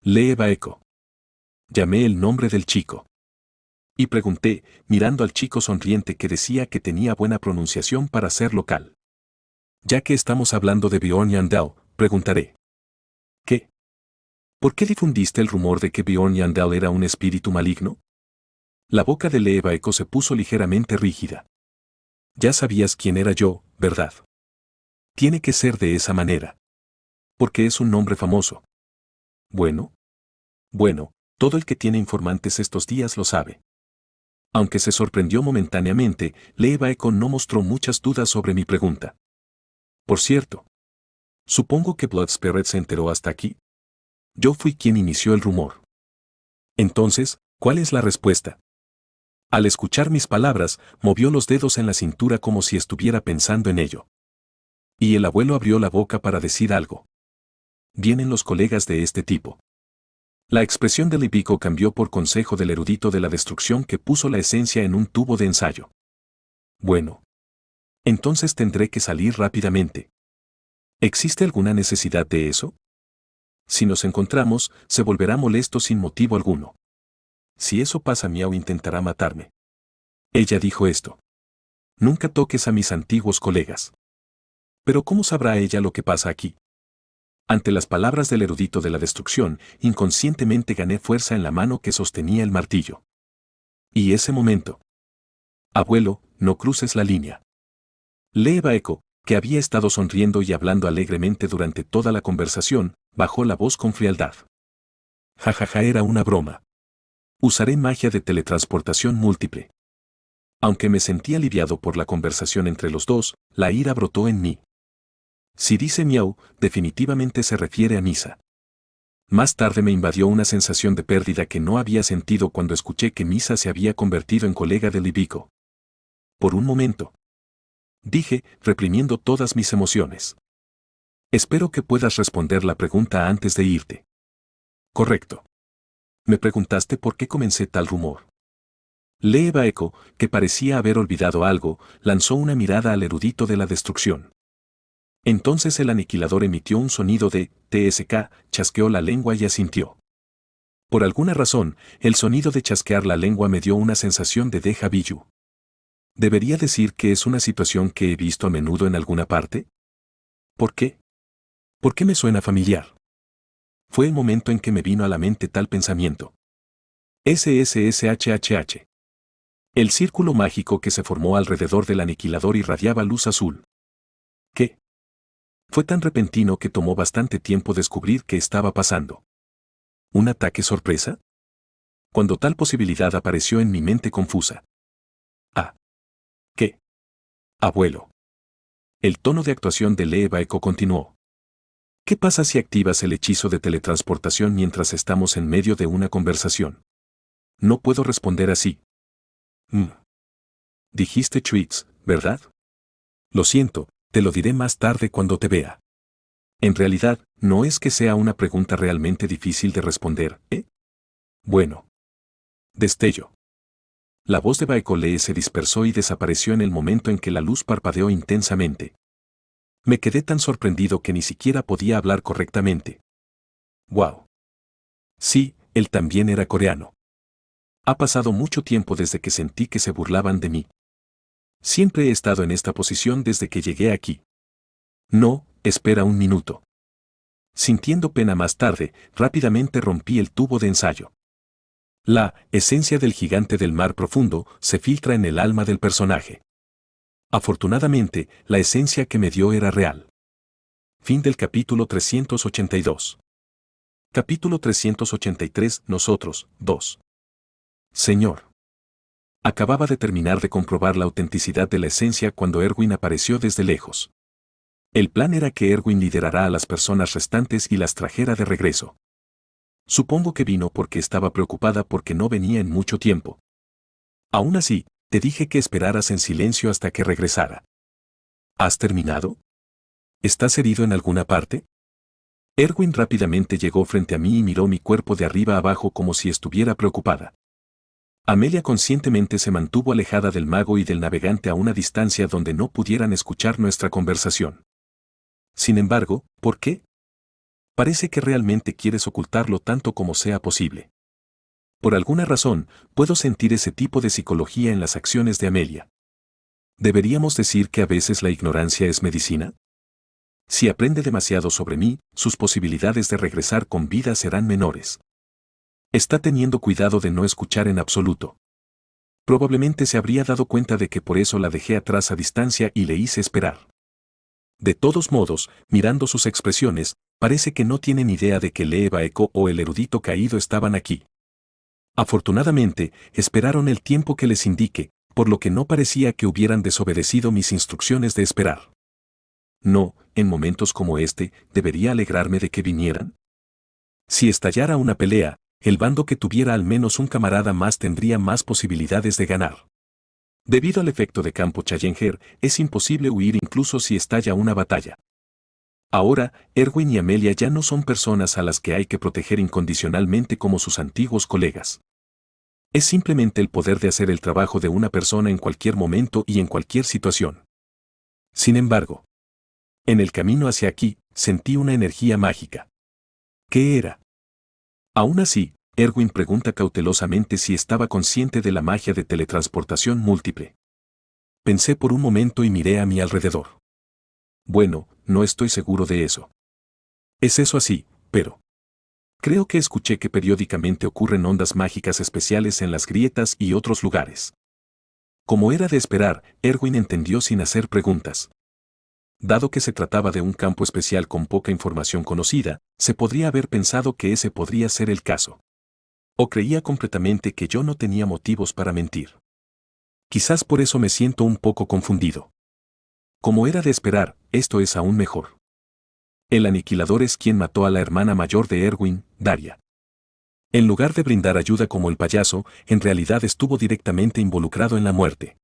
Baeko. Llamé el nombre del chico. Y pregunté, mirando al chico sonriente que decía que tenía buena pronunciación para ser local. Ya que estamos hablando de Bjorn Yandal, preguntaré. ¿Qué? ¿Por qué difundiste el rumor de que Bjorn Yandal era un espíritu maligno? La boca de Baeko se puso ligeramente rígida. Ya sabías quién era yo, ¿verdad? Tiene que ser de esa manera. Porque es un nombre famoso. Bueno, todo el que tiene informantes estos días lo sabe. Aunque se sorprendió momentáneamente, Baeko no mostró muchas dudas sobre mi pregunta. Por cierto. Supongo que Blood Spirit se enteró hasta aquí. Yo fui quien inició el rumor. Entonces, ¿cuál es la respuesta? Al escuchar mis palabras, movió los dedos en la cintura como si estuviera pensando en ello. Y el abuelo abrió la boca para decir algo. Vienen los colegas de este tipo. La expresión de Lipico cambió por consejo del erudito de la destrucción que puso la esencia en un tubo de ensayo. Bueno. Entonces tendré que salir rápidamente. ¿Existe alguna necesidad de eso? Si nos encontramos, se volverá molesto sin motivo alguno. Si eso pasa, Miau intentará matarme. Ella dijo esto. Nunca toques a mis antiguos colegas. Pero ¿cómo sabrá ella lo que pasa aquí? Ante las palabras del erudito de la destrucción, inconscientemente gané fuerza en la mano que sostenía el martillo. Y ese momento. Abuelo, no cruces la línea. Lee Baeko, que había estado sonriendo y hablando alegremente durante toda la conversación, bajó la voz con frialdad. Jajaja, era una broma. Usaré magia de teletransportación múltiple. Aunque me sentí aliviado por la conversación entre los dos, la ira brotó en mí. Si dice Miau, definitivamente se refiere a Misa. Más tarde me invadió una sensación de pérdida que no había sentido cuando escuché que Misa se había convertido en colega de Lipico. Por un momento. Dije, reprimiendo todas mis emociones. Espero que puedas responder la pregunta antes de irte. Correcto. Me preguntaste por qué comencé tal rumor. Lee Baeko, que parecía haber olvidado algo, lanzó una mirada al erudito de la destrucción. Entonces el aniquilador emitió un sonido de TSK, chasqueó la lengua y asintió. Por alguna razón, el sonido de chasquear la lengua me dio una sensación de déjà vu. ¿Debería decir que es una situación que he visto a menudo en alguna parte? ¿Por qué? ¿Por qué me suena familiar? Fue el momento en que me vino a la mente tal pensamiento. SSSHHH. El círculo mágico que se formó alrededor del aniquilador irradiaba luz azul. ¿Qué? Fue tan repentino que tomó bastante tiempo descubrir qué estaba pasando. ¿Un ataque sorpresa? Cuando tal posibilidad apareció en mi mente confusa. Ah. ¿Qué? Abuelo. El tono de actuación de Lee Baeko continuó. ¿Qué pasa si activas el hechizo de teletransportación mientras estamos en medio de una conversación? No puedo responder así. Dijiste Twix, ¿verdad? Lo siento, te lo diré más tarde cuando te vea. En realidad, no es que sea una pregunta realmente difícil de responder, ¿eh? Bueno. Destello. La voz de Baeko Lee se dispersó y desapareció en el momento en que la luz parpadeó intensamente. Me quedé tan sorprendido que ni siquiera podía hablar correctamente. ¡Wow! Sí, él también era coreano. Ha pasado mucho tiempo desde que sentí que se burlaban de mí. Siempre he estado en esta posición desde que llegué aquí. No, espera un minuto. Sintiendo pena más tarde, rápidamente rompí el tubo de ensayo. La esencia del gigante del mar profundo se filtra en el alma del personaje. Afortunadamente, la esencia que me dio era real. Fin del capítulo 382. Capítulo 383. Nosotros, 2. Señor. Acababa de terminar de comprobar la autenticidad de la esencia cuando Erwin apareció desde lejos. El plan era que Erwin liderara a las personas restantes y las trajera de regreso. Supongo que vino porque estaba preocupada porque no venía en mucho tiempo. Aún así, te dije que esperaras en silencio hasta que regresara. ¿Has terminado? ¿Estás herido en alguna parte? Erwin rápidamente llegó frente a mí y miró mi cuerpo de arriba abajo como si estuviera preocupada. Amelia conscientemente se mantuvo alejada del mago y del navegante a una distancia donde no pudieran escuchar nuestra conversación. Sin embargo, ¿por qué? Parece que realmente quieres ocultarlo tanto como sea posible. Por alguna razón, puedo sentir ese tipo de psicología en las acciones de Amelia. ¿Deberíamos decir que a veces la ignorancia es medicina? Si aprende demasiado sobre mí, sus posibilidades de regresar con vida serán menores. Está teniendo cuidado de no escuchar en absoluto. Probablemente se habría dado cuenta de que por eso la dejé atrás a distancia y le hice esperar. De todos modos, mirando sus expresiones, parece que no tienen idea de que Lee Baeko o el erudito caído estaban aquí. Afortunadamente, esperaron el tiempo que les indique, por lo que no parecía que hubieran desobedecido mis instrucciones de esperar. No, en momentos como este, ¿debería alegrarme de que vinieran? Si estallara una pelea, el bando que tuviera al menos un camarada más tendría más posibilidades de ganar. Debido al efecto de campo Challenger, es imposible huir incluso si estalla una batalla. Ahora, Erwin y Amelia ya no son personas a las que hay que proteger incondicionalmente como sus antiguos colegas. Es simplemente el poder de hacer el trabajo de una persona en cualquier momento y en cualquier situación. Sin embargo, en el camino hacia aquí, sentí una energía mágica. ¿Qué era? Aún así, Erwin pregunta cautelosamente si estaba consciente de la magia de teletransportación múltiple. Pensé por un momento y miré a mi alrededor. Bueno, no estoy seguro de eso. Es eso así, pero creo que escuché que periódicamente ocurren ondas mágicas especiales en las grietas y otros lugares. Como era de esperar, Erwin entendió sin hacer preguntas. Dado que se trataba de un campo especial con poca información conocida, se podría haber pensado que ese podría ser el caso. O creía completamente que yo no tenía motivos para mentir. Quizás por eso me siento un poco confundido. Como era de esperar, esto es aún mejor. El aniquilador es quien mató a la hermana mayor de Erwin, Daria. En lugar de brindar ayuda como el payaso, en realidad estuvo directamente involucrado en la muerte.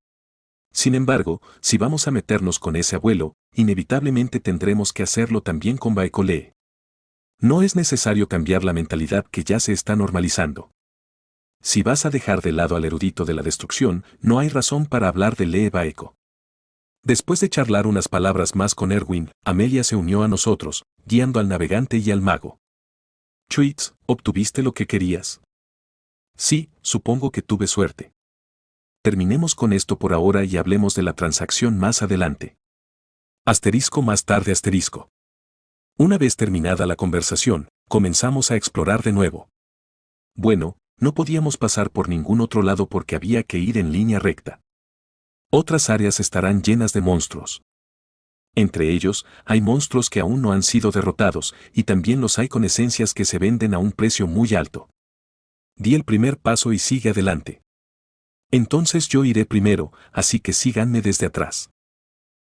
Sin embargo, si vamos a meternos con ese abuelo, inevitablemente tendremos que hacerlo también con Baekole. No es necesario cambiar la mentalidad que ya se está normalizando. Si vas a dejar de lado al erudito de la destrucción, no hay razón para hablar de Lee Baeko. Después de charlar unas palabras más con Erwin, Amelia se unió a nosotros, guiando al navegante y al mago. Chuitz, ¿obtuviste lo que querías? Sí, supongo que tuve suerte. Terminemos con esto por ahora y hablemos de la transacción más adelante. Asterisco más tarde asterisco. Una vez terminada la conversación, comenzamos a explorar de nuevo. Bueno, no podíamos pasar por ningún otro lado porque había que ir en línea recta. Otras áreas estarán llenas de monstruos. Entre ellos, hay monstruos que aún no han sido derrotados, y también los hay con esencias que se venden a un precio muy alto. Di el primer paso y sigue adelante. Entonces yo iré primero, así que síganme desde atrás.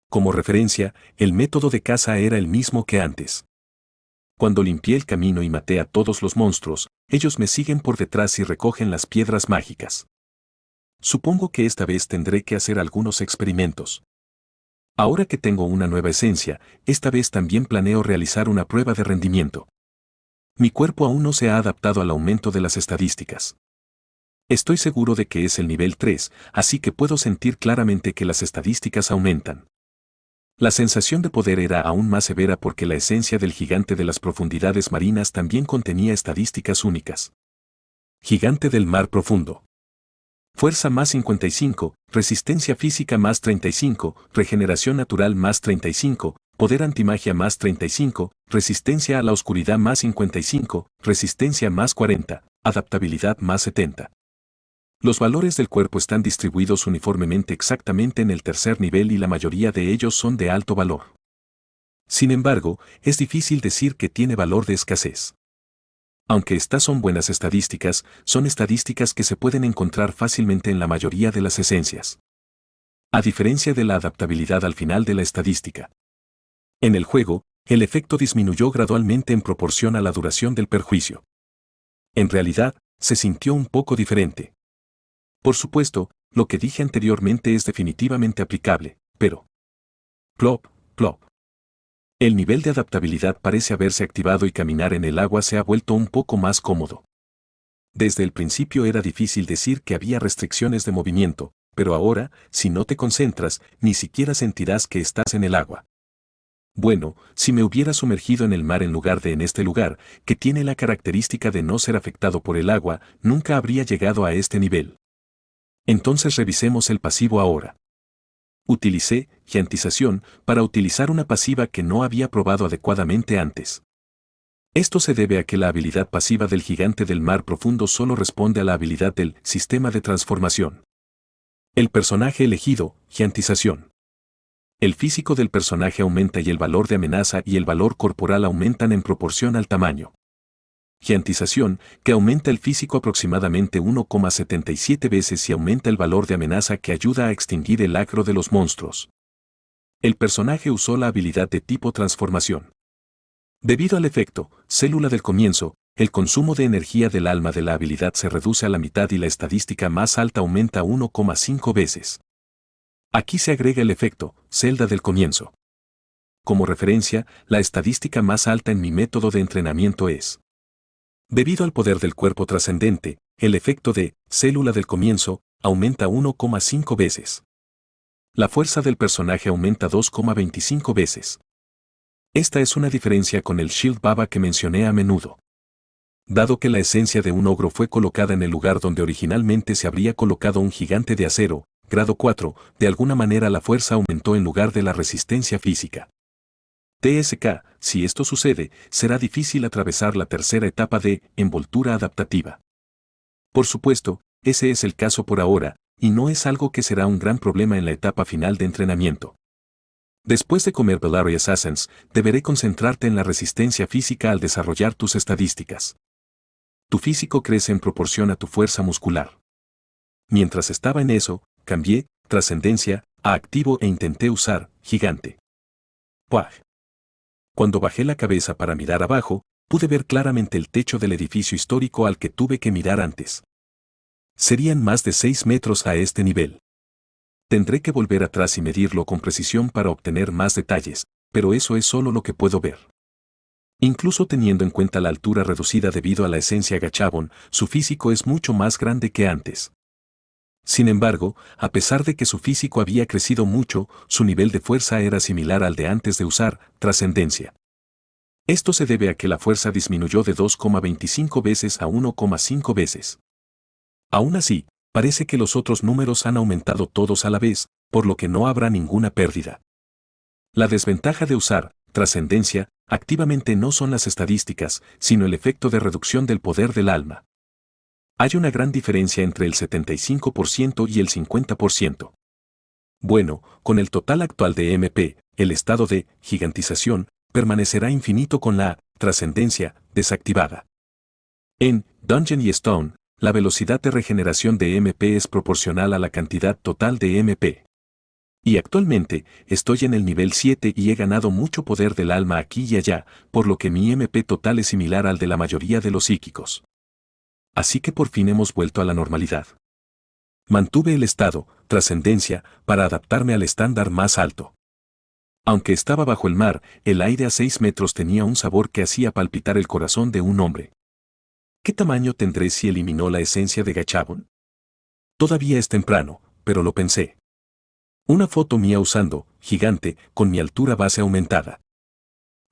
Como referencia, el método de caza era el mismo que antes. Cuando limpié el camino y maté a todos los monstruos, ellos me siguen por detrás y recogen las piedras mágicas. Supongo que esta vez tendré que hacer algunos experimentos. Ahora que tengo una nueva esencia, esta vez también planeo realizar una prueba de rendimiento. Mi cuerpo aún no se ha adaptado al aumento de las estadísticas. Estoy seguro de que es el nivel 3, así que puedo sentir claramente que las estadísticas aumentan. La sensación de poder era aún más severa porque la esencia del gigante de las profundidades marinas también contenía estadísticas únicas. Gigante del mar profundo. Fuerza más 55, resistencia física más 35, regeneración natural más 35, poder antimagia más 35, resistencia a la oscuridad más 55, resistencia más 40, adaptabilidad más 70. Los valores del cuerpo están distribuidos uniformemente exactamente en el tercer nivel y la mayoría de ellos son de alto valor. Sin embargo, es difícil decir que tiene valor de escasez. Aunque estas son buenas estadísticas, son estadísticas que se pueden encontrar fácilmente en la mayoría de las esencias. A diferencia de la adaptabilidad al final de la estadística. En el juego, el efecto disminuyó gradualmente en proporción a la duración del perjuicio. En realidad, se sintió un poco diferente. Por supuesto, lo que dije anteriormente es definitivamente aplicable, pero... Plop, plop. El nivel de adaptabilidad parece haberse activado y caminar en el agua se ha vuelto un poco más cómodo. Desde el principio era difícil decir que había restricciones de movimiento, pero ahora, si no te concentras, ni siquiera sentirás que estás en el agua. Bueno, si me hubiera sumergido en el mar en lugar de en este lugar, que tiene la característica de no ser afectado por el agua, nunca habría llegado a este nivel. Entonces revisemos el pasivo ahora. Utilicé gigantización para utilizar una pasiva que no había probado adecuadamente antes. Esto se debe a que la habilidad pasiva del gigante del mar profundo solo responde a la habilidad del sistema de transformación. El personaje elegido, gigantización. El físico del personaje aumenta y el valor de amenaza y el valor corporal aumentan en proporción al tamaño. Gigantización, que aumenta el físico aproximadamente 1,77 veces y aumenta el valor de amenaza que ayuda a extinguir el acro de los monstruos. El personaje usó la habilidad de tipo transformación. Debido al efecto, célula del comienzo, el consumo de energía del alma de la habilidad se reduce a la mitad y la estadística más alta aumenta 1,5 veces. Aquí se agrega el efecto celda del comienzo. Como referencia, la estadística más alta en mi método de entrenamiento es: debido al poder del cuerpo trascendente, el efecto de célula del comienzo aumenta 1,5 veces. La fuerza del personaje aumenta 2,25 veces. Esta es una diferencia con el Shield Baba que mencioné a menudo. Dado que la esencia de un ogro fue colocada en el lugar donde originalmente se habría colocado un gigante de acero, grado 4, de alguna manera la fuerza aumentó en lugar de la resistencia física. TSK, si esto sucede, será difícil atravesar la tercera etapa de envoltura adaptativa. Por supuesto, ese es el caso por ahora, y no es algo que será un gran problema en la etapa final de entrenamiento. Después de comer Bellary Assassins, deberé concentrarte en la resistencia física al desarrollar tus estadísticas. Tu físico crece en proporción a tu fuerza muscular. Mientras estaba en eso, cambié trascendencia a activo e intenté usar gigante. ¡Puaj! Cuando bajé la cabeza para mirar abajo, pude ver claramente el techo del edificio histórico al que tuve que mirar antes. Serían más de 6 metros a este nivel. Tendré que volver atrás y medirlo con precisión para obtener más detalles, pero eso es solo lo que puedo ver. Incluso teniendo en cuenta la altura reducida debido a la esencia Gachabon, su físico es mucho más grande que antes. Sin embargo, a pesar de que su físico había crecido mucho, su nivel de fuerza era similar al de antes de usar trascendencia. Esto se debe a que la fuerza disminuyó de 2,25 veces a 1,5 veces. Aún así, parece que los otros números han aumentado todos a la vez, por lo que no habrá ninguna pérdida. La desventaja de usar trascendencia activamente no son las estadísticas, sino el efecto de reducción del poder del alma. Hay una gran diferencia entre el 75% y el 50%. Bueno, con el total actual de MP, el estado de gigantización permanecerá infinito con la trascendencia desactivada. En Dungeon y Stone, la velocidad de regeneración de MP es proporcional a la cantidad total de MP. Y actualmente, estoy en el nivel 7 y he ganado mucho poder del alma aquí y allá, por lo que mi MP total es similar al de la mayoría de los psíquicos. Así que por fin hemos vuelto a la normalidad. Mantuve el estado, trascendencia, para adaptarme al estándar más alto. Aunque estaba bajo el mar, el aire a 6 metros tenía un sabor que hacía palpitar el corazón de un hombre. ¿Qué tamaño tendré si eliminó la esencia de Gachabon? Todavía es temprano, pero lo pensé. Una foto mía usando gigante con mi altura base aumentada.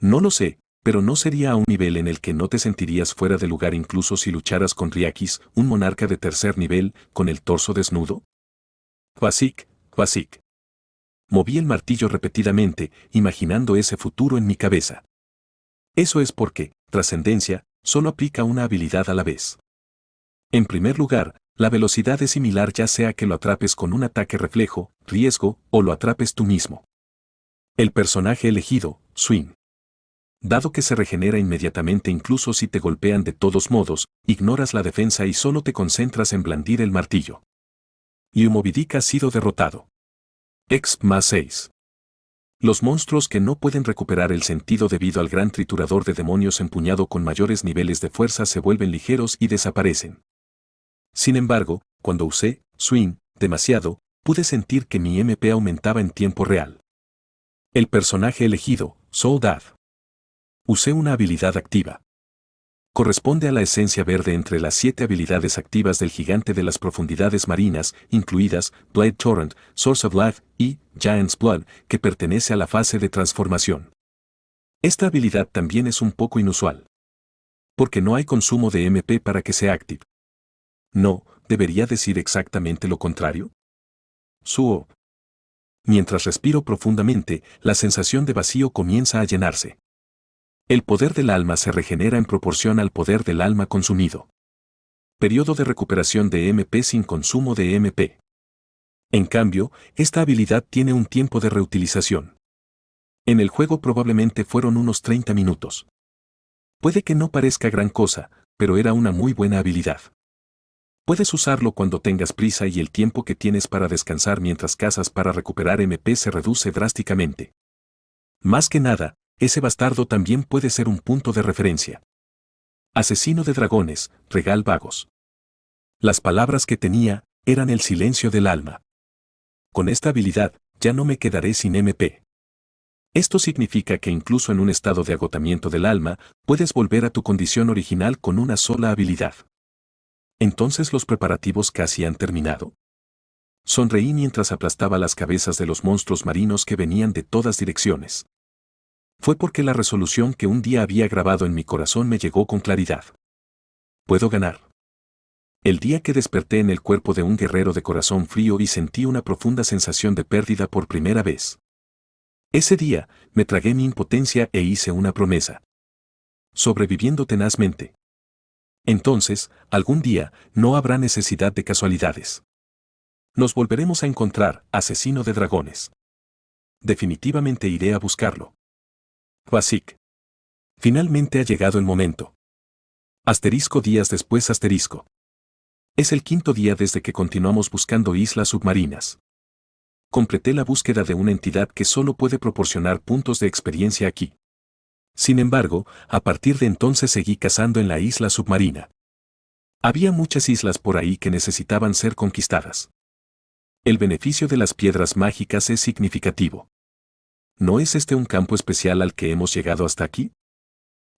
No lo sé, pero ¿no sería a un nivel en el que no te sentirías fuera de lugar incluso si lucharas con Riakis, un monarca de tercer nivel, con el torso desnudo? Kvasik, Kvasik. Moví el martillo repetidamente, imaginando ese futuro en mi cabeza. Eso es porque, trascendencia, solo aplica una habilidad a la vez. En primer lugar, la velocidad es similar ya sea que lo atrapes con un ataque reflejo, riesgo, o lo atrapes tú mismo. El personaje elegido, Swing. Dado que se regenera inmediatamente incluso si te golpean de todos modos, ignoras la defensa y solo te concentras en blandir el martillo. Y Moby Dick ha sido derrotado. X más 6. Los monstruos que no pueden recuperar el sentido debido al gran triturador de demonios empuñado con mayores niveles de fuerza se vuelven ligeros y desaparecen. Sin embargo, cuando usé Swing demasiado, pude sentir que mi MP aumentaba en tiempo real. El personaje elegido, Soul Dad. Usé una habilidad activa. Corresponde a la esencia verde entre las 7 habilidades activas del gigante de las profundidades marinas, incluidas Blade Torrent, Source of Life y Giant's Blood, que pertenece a la fase de transformación. Esta habilidad también es un poco inusual. Porque no hay consumo de MP para que sea active. No, ¿debería decir exactamente lo contrario? Suo. Mientras respiro profundamente, la sensación de vacío comienza a llenarse. El poder del alma se regenera en proporción al poder del alma consumido. Periodo de recuperación de MP sin consumo de MP. En cambio, esta habilidad tiene un tiempo de reutilización. En el juego probablemente fueron unos 30 minutos. Puede que no parezca gran cosa, pero era una muy buena habilidad. Puedes usarlo cuando tengas prisa y el tiempo que tienes para descansar mientras cazas para recuperar MP se reduce drásticamente. Más que nada, ese bastardo también puede ser un punto de referencia. Asesino de dragones, regal vagos. Las palabras que tenía eran el silencio del alma. Con esta habilidad, ya no me quedaré sin MP. Esto significa que incluso en un estado de agotamiento del alma, puedes volver a tu condición original con una sola habilidad. ¿Entonces los preparativos casi han terminado? Sonreí mientras aplastaba las cabezas de los monstruos marinos que venían de todas direcciones. Fue porque la resolución que un día había grabado en mi corazón me llegó con claridad. Puedo ganar. El día que desperté en el cuerpo de un guerrero de corazón frío y sentí una profunda sensación de pérdida por primera vez. Ese día, me tragué mi impotencia e hice una promesa. Sobreviviendo tenazmente. Entonces, algún día, no habrá necesidad de casualidades. Nos volveremos a encontrar, asesino de dragones. Definitivamente iré a buscarlo. Basic. Finalmente ha llegado el momento. Asterisco días después asterisco. Es el quinto día desde que continuamos buscando islas submarinas. Completé la búsqueda de una entidad que solo puede proporcionar puntos de experiencia aquí. Sin embargo, a partir de entonces seguí cazando en la isla submarina. Había muchas islas por ahí que necesitaban ser conquistadas. El beneficio de las piedras mágicas es significativo. ¿No es este un campo especial al que hemos llegado hasta aquí?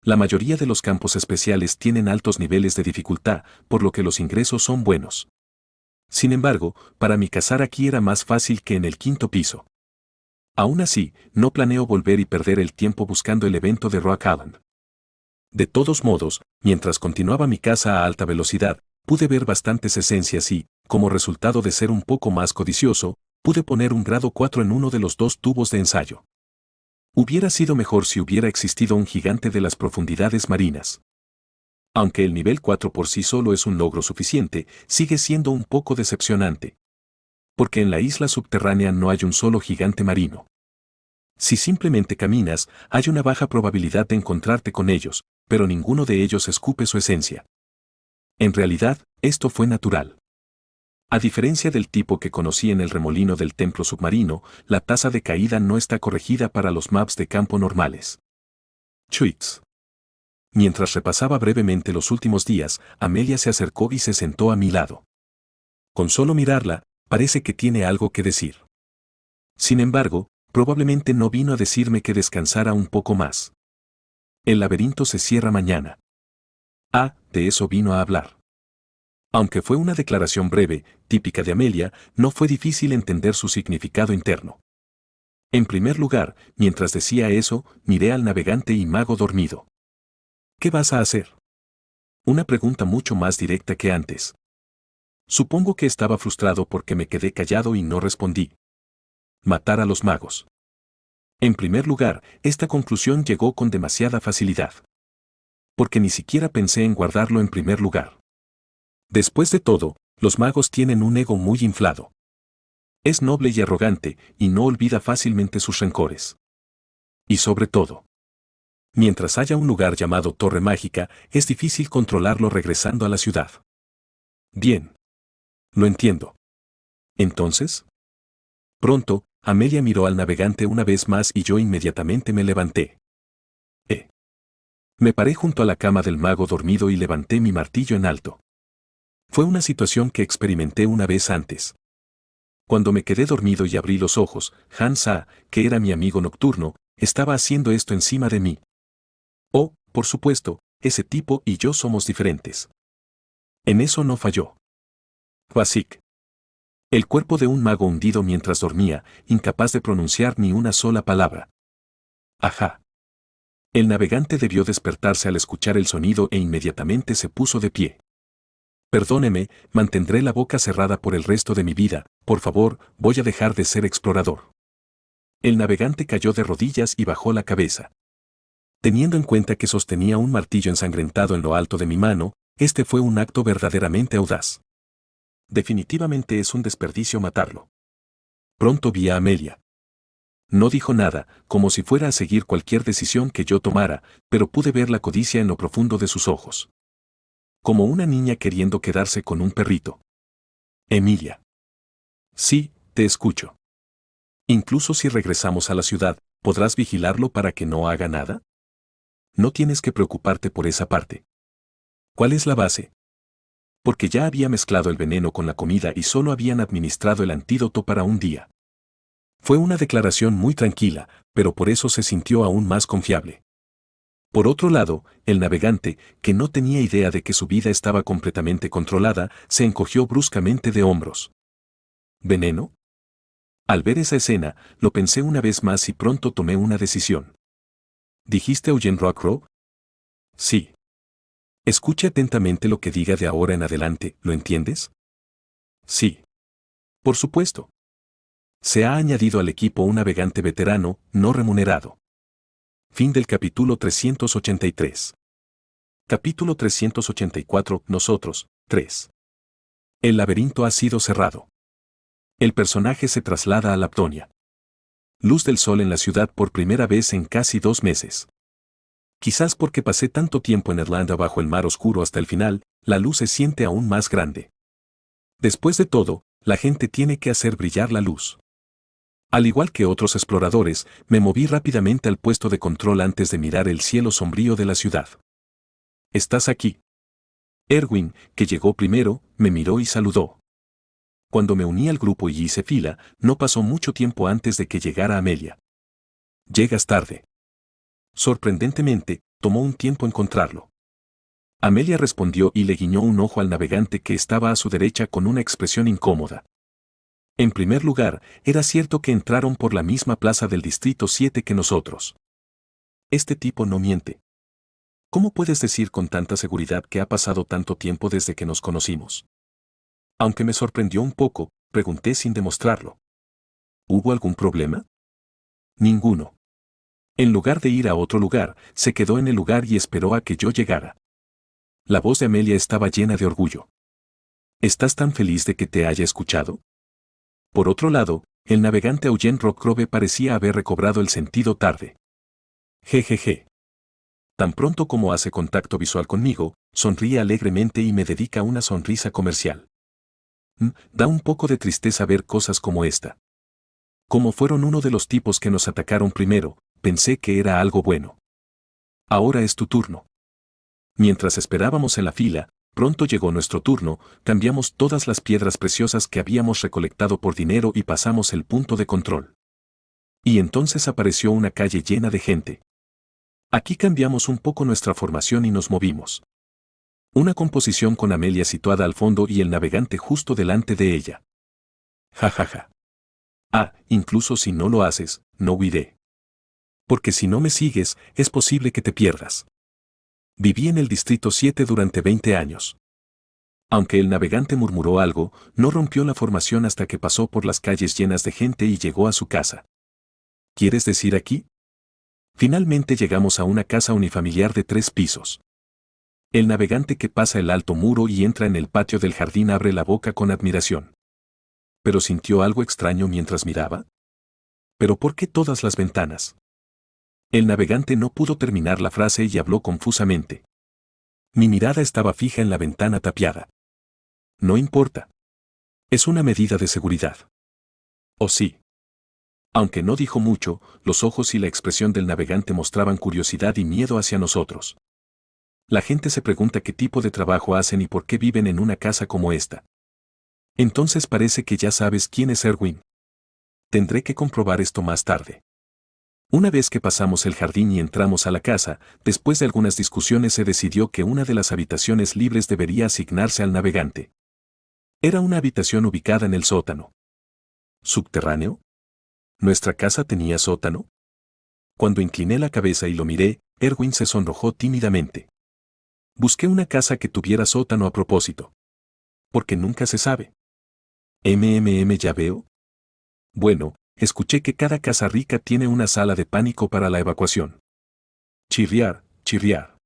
La mayoría de los campos especiales tienen altos niveles de dificultad, por lo que los ingresos son buenos. Sin embargo, para mí cazar aquí era más fácil que en el quinto piso. Aún así, no planeo volver y perder el tiempo buscando el evento de Rock Island. De todos modos, mientras continuaba mi caza a alta velocidad, pude ver bastantes esencias y, como resultado de ser un poco más codicioso, pude poner un grado 4 en uno de los dos tubos de ensayo. Hubiera sido mejor si hubiera existido un gigante de las profundidades marinas. Aunque el nivel 4 por sí solo es un logro suficiente, sigue siendo un poco decepcionante. Porque en la isla subterránea no hay un solo gigante marino. Si simplemente caminas, hay una baja probabilidad de encontrarte con ellos, pero ninguno de ellos escupe su esencia. En realidad, esto fue natural. A diferencia del tipo que conocí en el remolino del templo submarino, la tasa de caída no está corregida para los maps de campo normales. Chuits. Mientras repasaba brevemente los últimos días, Amelia se acercó y se sentó a mi lado. Con solo mirarla, parece que tiene algo que decir. Sin embargo, probablemente no vino a decirme que descansara un poco más. El laberinto se cierra mañana. Ah, de eso vino a hablar. Aunque fue una declaración breve, típica de Amelia, no fue difícil entender su significado interno. En primer lugar, mientras decía eso, miré al navegante y mago dormido. ¿Qué vas a hacer? Una pregunta mucho más directa que antes. Supongo que estaba frustrado porque me quedé callado y no respondí. Matar a los magos. En primer lugar, esta conclusión llegó con demasiada facilidad. Porque ni siquiera pensé en guardarlo en primer lugar. Después de todo, los magos tienen un ego muy inflado. Es noble y arrogante, y no olvida fácilmente sus rencores. Y sobre todo, mientras haya un lugar llamado Torre Mágica, es difícil controlarlo regresando a la ciudad. Bien. Lo entiendo. Entonces, pronto, Amelia miró al navegante una vez más y yo inmediatamente me levanté. Me paré junto a la cama del mago dormido y levanté mi martillo en alto. Fue una situación que experimenté una vez antes. Cuando me quedé dormido y abrí los ojos, Hansa, que era mi amigo nocturno, estaba haciendo esto encima de mí. Oh, por supuesto, ese tipo y yo somos diferentes. En eso no falló. Basic. El cuerpo de un mago hundido mientras dormía, incapaz de pronunciar ni una sola palabra. Ajá. El navegante debió despertarse al escuchar el sonido e inmediatamente se puso de pie. Perdóneme, mantendré la boca cerrada por el resto de mi vida, por favor, voy a dejar de ser explorador. El navegante cayó de rodillas y bajó la cabeza. Teniendo en cuenta que sostenía un martillo ensangrentado en lo alto de mi mano, este fue un acto verdaderamente audaz. Definitivamente es un desperdicio matarlo. Pronto vi a Amelia. No dijo nada, como si fuera a seguir cualquier decisión que yo tomara, pero pude ver la codicia en lo profundo de sus ojos. Como una niña queriendo quedarse con un perrito. Emilia. Sí, te escucho. Incluso si regresamos a la ciudad, ¿podrás vigilarlo para que no haga nada? No tienes que preocuparte por esa parte. ¿Cuál es la base? Porque ya había mezclado el veneno con la comida y solo habían administrado el antídoto para un día. Fue una declaración muy tranquila, pero por eso se sintió aún más confiable. Por otro lado, el navegante, que no tenía idea de que su vida estaba completamente controlada, se encogió bruscamente de hombros. ¿Veneno? Al ver esa escena, lo pensé una vez más y pronto tomé una decisión. ¿Dijiste Eugene Rockcrow? Sí. Escuche atentamente lo que diga de ahora en adelante, ¿lo entiendes? Sí. Por supuesto. Se ha añadido al equipo un navegante veterano, no remunerado. Fin del capítulo 383. Capítulo 384. Nosotros, 3. El laberinto ha sido cerrado. El personaje se traslada a Laptonia. Luz del sol en la ciudad por primera vez en casi 2 meses. Quizás porque pasé tanto tiempo en Irlanda bajo el mar oscuro hasta el final, la luz se siente aún más grande. Después de todo, la gente tiene que hacer brillar la luz. Al igual que otros exploradores, me moví rápidamente al puesto de control antes de mirar el cielo sombrío de la ciudad. ¿Estás aquí? Erwin, que llegó primero, me miró y saludó. Cuando me uní al grupo y hice fila, no pasó mucho tiempo antes de que llegara Amelia. Llegas tarde. Sorprendentemente, tomó un tiempo encontrarlo. Amelia respondió y le guiñó un ojo al navegante que estaba a su derecha con una expresión incómoda. En primer lugar, era cierto que entraron por la misma plaza del Distrito 7 que nosotros. Este tipo no miente. ¿Cómo puedes decir con tanta seguridad que ha pasado tanto tiempo desde que nos conocimos? Aunque me sorprendió un poco, pregunté sin demostrarlo. ¿Hubo algún problema? Ninguno. En lugar de ir a otro lugar, se quedó en el lugar y esperó a que yo llegara. La voz de Amelia estaba llena de orgullo. ¿Estás tan feliz de que te haya escuchado? Por otro lado, el navegante Eugene Rockcrow parecía haber recobrado el sentido tarde. Jejeje. Tan pronto como hace contacto visual conmigo, sonríe alegremente y me dedica una sonrisa comercial. Da un poco de tristeza ver cosas como esta. Como fueron uno de los tipos que nos atacaron primero, pensé que era algo bueno. Ahora es tu turno. Mientras esperábamos en la fila, pronto llegó nuestro turno, cambiamos todas las piedras preciosas que habíamos recolectado por dinero y pasamos el punto de control. Y entonces apareció una calle llena de gente. Aquí cambiamos un poco nuestra formación y nos movimos. Una composición con Amelia situada al fondo y el navegante justo delante de ella. Ja ja ja. Ah, incluso si no lo haces, no huiré. Porque si no me sigues, es posible que te pierdas. Viví en el Distrito 7 durante 20 años. Aunque el navegante murmuró algo, no rompió la formación hasta que pasó por las calles llenas de gente y llegó a su casa. ¿Quieres decir aquí? Finalmente llegamos a una casa unifamiliar de 3 pisos. El navegante que pasa el alto muro y entra en el patio del jardín abre la boca con admiración. ¿Pero sintió algo extraño mientras miraba? ¿Pero por qué todas las ventanas? El navegante no pudo terminar la frase y habló confusamente. Mi mirada estaba fija en la ventana tapiada. No importa. Es una medida de seguridad. ¿O sí? Aunque no dijo mucho, los ojos y la expresión del navegante mostraban curiosidad y miedo hacia nosotros. La gente se pregunta qué tipo de trabajo hacen y por qué viven en una casa como esta. Entonces parece que ya sabes quién es Erwin. Tendré que comprobar esto más tarde. Una vez que pasamos el jardín y entramos a la casa, después de algunas discusiones se decidió que una de las habitaciones libres debería asignarse al navegante. Era una habitación ubicada en el sótano. ¿Subterráneo? ¿Nuestra casa tenía sótano? Cuando incliné la cabeza y lo miré, Erwin se sonrojó tímidamente. Busqué una casa que tuviera sótano a propósito. Porque nunca se sabe. Ya veo. Bueno, escuché que cada casa rica tiene una sala de pánico para la evacuación. Chirriar, chirriar.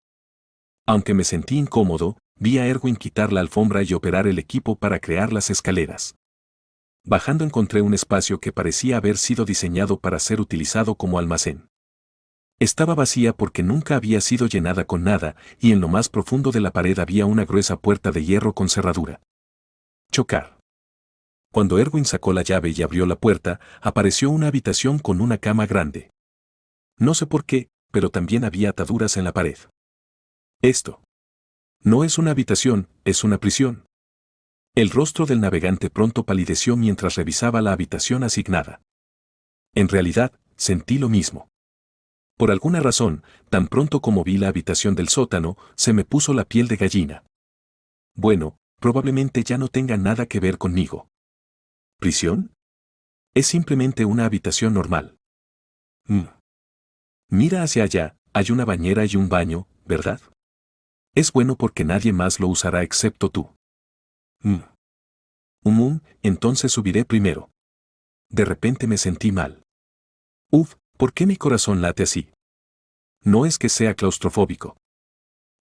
Aunque me sentí incómodo, vi a Erwin quitar la alfombra y operar el equipo para crear las escaleras. Bajando encontré un espacio que parecía haber sido diseñado para ser utilizado como almacén. Estaba vacía porque nunca había sido llenada con nada, y en lo más profundo de la pared había una gruesa puerta de hierro con cerradura. Chocar. Cuando Erwin sacó la llave y abrió la puerta, apareció una habitación con una cama grande. No sé por qué, pero también había ataduras en la pared. Esto. No es una habitación, es una prisión. El rostro del navegante pronto palideció mientras revisaba la habitación asignada. En realidad, sentí lo mismo. Por alguna razón, tan pronto como vi la habitación del sótano, se me puso la piel de gallina. Bueno, probablemente ya no tenga nada que ver conmigo. ¿Prisión? Es simplemente una habitación normal. Mm. Mira hacia allá, hay una bañera y un baño, ¿verdad? Es bueno porque nadie más lo usará excepto tú. Entonces subiré primero. De repente me sentí mal. ¿Por qué mi corazón late así? No es que sea claustrofóbico.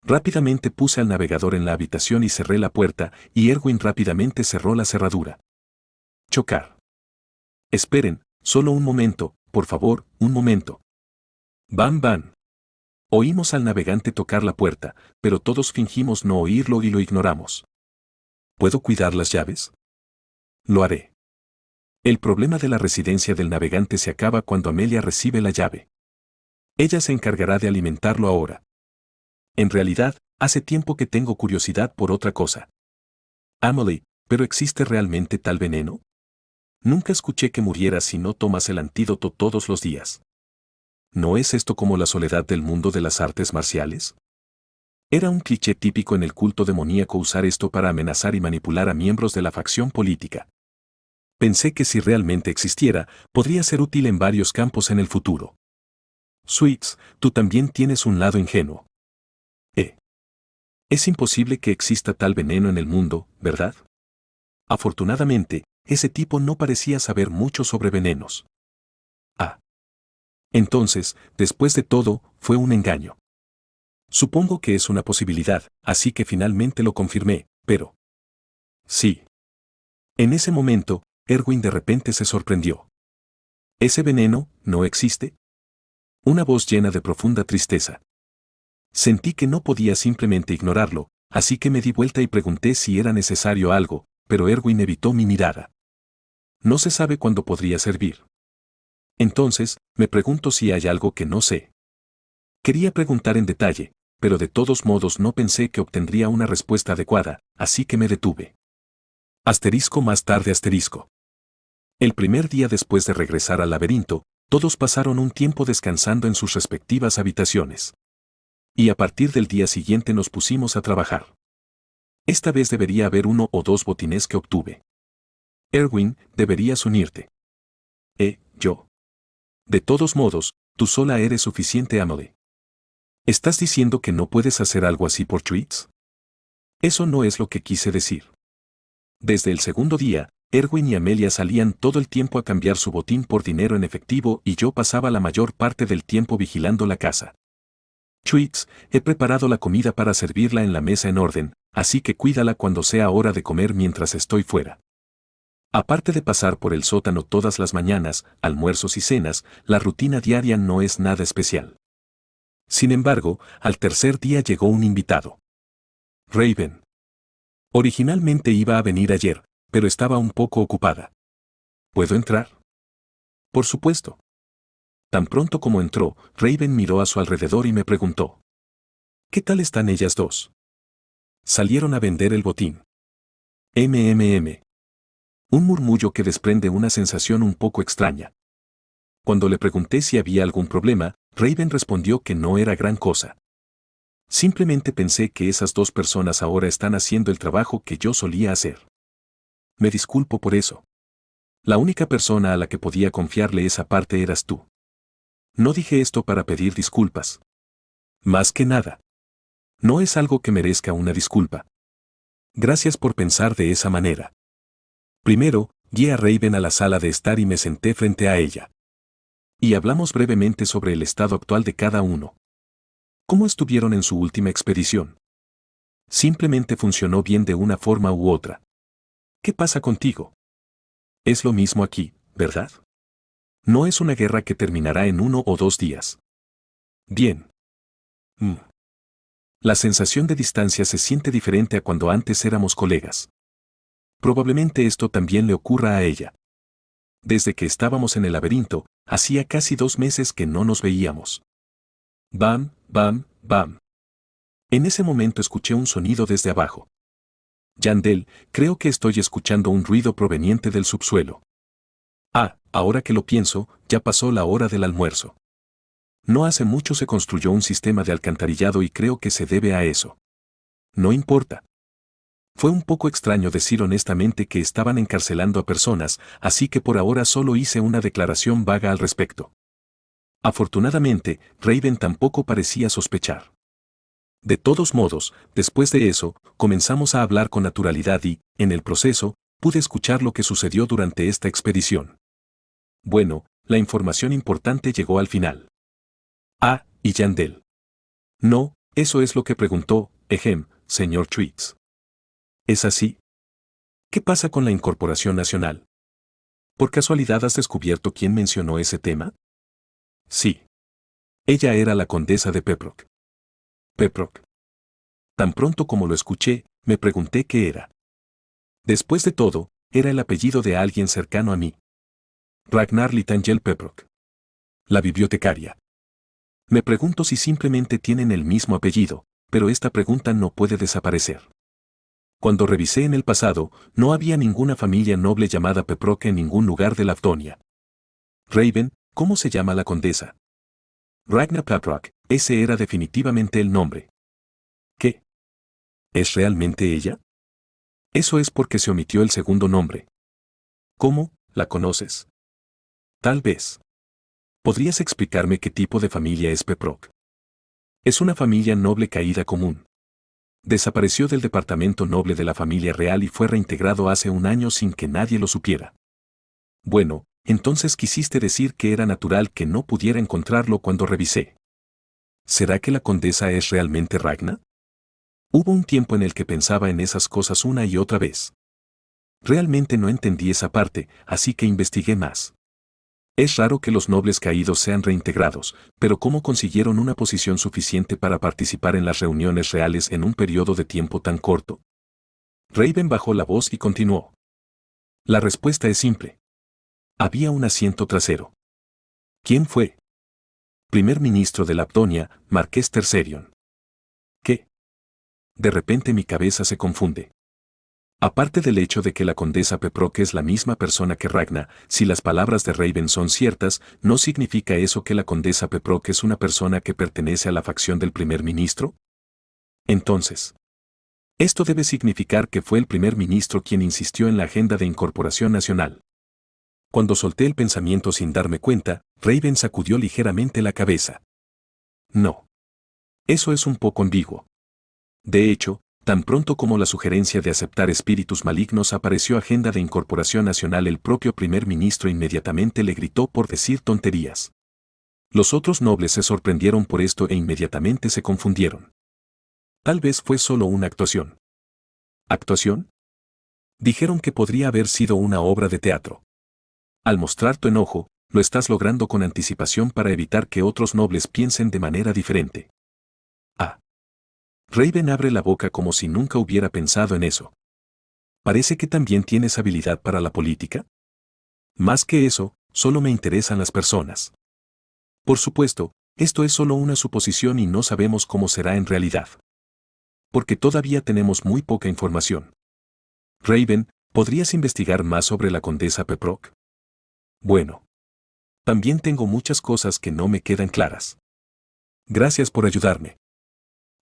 Rápidamente puse al navegador en la habitación y cerré la puerta, y Erwin rápidamente cerró la cerradura. Chocar. Esperen, solo un momento, por favor, un momento. Bam, bam. Oímos al navegante tocar la puerta, pero todos fingimos no oírlo y lo ignoramos. ¿Puedo cuidar las llaves? Lo haré. El problema de la residencia del navegante se acaba cuando Amelia recibe la llave. Ella se encargará de alimentarlo ahora. En realidad, hace tiempo que tengo curiosidad por otra cosa. Amelie, ¿pero existe realmente tal veneno? Nunca escuché que murieras si no tomas el antídoto todos los días. ¿No es esto como la soledad del mundo de las artes marciales? Era un cliché típico en el culto demoníaco usar esto para amenazar y manipular a miembros de la facción política. Pensé que si realmente existiera, podría ser útil en varios campos en el futuro. Sweets, tú también tienes un lado ingenuo. Es imposible que exista tal veneno en el mundo, ¿verdad? Afortunadamente, ese tipo no parecía saber mucho sobre venenos. Ah. Entonces, después de todo, fue un engaño. Supongo que es una posibilidad, así que finalmente lo confirmé, pero... Sí. En ese momento, Erwin de repente se sorprendió. ¿Ese veneno no existe? Una voz llena de profunda tristeza. Sentí que no podía simplemente ignorarlo, así que me di vuelta y pregunté si era necesario algo, pero Erwin evitó mi mirada. No se sabe cuándo podría servir. Entonces, me pregunto si hay algo que no sé. Quería preguntar en detalle, pero de todos modos no pensé que obtendría una respuesta adecuada, así que me detuve. Asterisco más tarde asterisco. El primer día después de regresar al laberinto, todos pasaron un tiempo descansando en sus respectivas habitaciones. Y a partir del día siguiente nos pusimos a trabajar. Esta vez debería haber 1 o 2 botines que obtuve. Erwin, deberías unirte. Yo. De todos modos, tú sola eres suficiente, Amelie. ¿Estás diciendo que no puedes hacer algo así por Tweets? Eso no es lo que quise decir. Desde el segundo día, Erwin y Amelia salían todo el tiempo a cambiar su botín por dinero en efectivo y yo pasaba la mayor parte del tiempo vigilando la casa. Tweets, he preparado la comida para servirla en la mesa en orden, así que cuídala cuando sea hora de comer mientras estoy fuera. Aparte de pasar por el sótano todas las mañanas, almuerzos y cenas, la rutina diaria no es nada especial. Sin embargo, al tercer día llegó un invitado. Raven. Originalmente iba a venir ayer, pero estaba un poco ocupada. ¿Puedo entrar? Por supuesto. Tan pronto como entró, Raven miró a su alrededor y me preguntó. ¿Qué tal están ellas dos? Salieron a vender el botín. MMM. Un murmullo que desprende una sensación un poco extraña. Cuando le pregunté si había algún problema, Raven respondió que no era gran cosa. Simplemente pensé que esas dos personas ahora están haciendo el trabajo que yo solía hacer. Me disculpo por eso. La única persona a la que podía confiarle esa parte eras tú. No dije esto para pedir disculpas. Más que nada. No es algo que merezca una disculpa. Gracias por pensar de esa manera. Primero, guié a Raven a la sala de estar y me senté frente a ella. Y hablamos brevemente sobre el estado actual de cada uno. ¿Cómo estuvieron en su última expedición? Simplemente funcionó bien de una forma u otra. ¿Qué pasa contigo? Es lo mismo aquí, ¿verdad? No es una guerra que terminará en 1 o 2 días. Bien. La sensación de distancia se siente diferente a cuando antes éramos colegas. Probablemente esto también le ocurra a ella. Desde que estábamos en el laberinto, hacía casi 2 meses que no nos veíamos. Bam, bam, bam. En ese momento escuché un sonido desde abajo. Yandel, creo que estoy escuchando un ruido proveniente del subsuelo. Ah, ahora que lo pienso, ya pasó la hora del almuerzo. No hace mucho se construyó un sistema de alcantarillado y creo que se debe a eso. No importa. Fue un poco extraño decir honestamente que estaban encarcelando a personas, así que por ahora solo hice una declaración vaga al respecto. Afortunadamente, Raven tampoco parecía sospechar. De todos modos, después de eso, comenzamos a hablar con naturalidad y, en el proceso, pude escuchar lo que sucedió durante esta expedición. Bueno, la información importante llegó al final. Ah, y Yandel. No, eso es lo que preguntó, señor Twix. ¿Es así? ¿Qué pasa con la Incorporación Nacional? ¿Por casualidad has descubierto quién mencionó ese tema? Sí. Ella era la condesa de Pembroke. Pembroke. Tan pronto como lo escuché, me pregunté qué era. Después de todo, era el apellido de alguien cercano a mí. Ragnar Litangel Pembroke. La bibliotecaria. Me pregunto si simplemente tienen el mismo apellido, pero esta pregunta no puede desaparecer. Cuando revisé en el pasado, no había ninguna familia noble llamada Pembroke en ningún lugar de Lafdonia. Raven, ¿cómo se llama la condesa? Ragnar Pembroke, ese era definitivamente el nombre. ¿Qué? ¿Es realmente ella? Eso es porque se omitió el segundo nombre. ¿Cómo? ¿La conoces? Tal vez. ¿Podrías explicarme qué tipo de familia es Pembroke? Es una familia noble caída común. Desapareció del departamento noble de la familia real y fue reintegrado hace un año sin que nadie lo supiera. Bueno, entonces quisiste decir que era natural que no pudiera encontrarlo cuando revisé. ¿Será que la condesa es realmente Ragna? Hubo un tiempo en el que pensaba en esas cosas una y otra vez. Realmente no entendí esa parte, así que investigué más. Es raro que los nobles caídos sean reintegrados, pero ¿cómo consiguieron una posición suficiente para participar en las reuniones reales en un periodo de tiempo tan corto? Raven bajó la voz y continuó. La respuesta es simple. Había un asiento trasero. ¿Quién fue? Primer ministro de Lafdonia, Marqués Terserion. ¿Qué? De repente mi cabeza se confunde. Aparte del hecho de que la condesa Pembroke es la misma persona que Ragna, si las palabras de Raven son ciertas, ¿no significa eso que la condesa Pembroke es una persona que pertenece a la facción del primer ministro? Entonces, esto debe significar que fue el primer ministro quien insistió en la agenda de incorporación nacional. Cuando solté el pensamiento sin darme cuenta, Raven sacudió ligeramente la cabeza. No. Eso es un poco ambiguo. De hecho, tan pronto como la sugerencia de aceptar espíritus malignos apareció agenda de incorporación nacional, el propio primer ministro inmediatamente le gritó por decir tonterías. Los otros nobles se sorprendieron por esto e inmediatamente se confundieron. Tal vez fue solo una actuación. ¿Actuación? Dijeron que podría haber sido una obra de teatro. Al mostrar tu enojo, lo estás logrando con anticipación para evitar que otros nobles piensen de manera diferente. Ah. Raven abre la boca como si nunca hubiera pensado en eso. Parece que también tienes habilidad para la política. Más que eso, solo me interesan las personas. Por supuesto, esto es solo una suposición y no sabemos cómo será en realidad. Porque todavía tenemos muy poca información. Raven, ¿podrías investigar más sobre la condesa Pembroke? Bueno. También tengo muchas cosas que no me quedan claras. Gracias por ayudarme.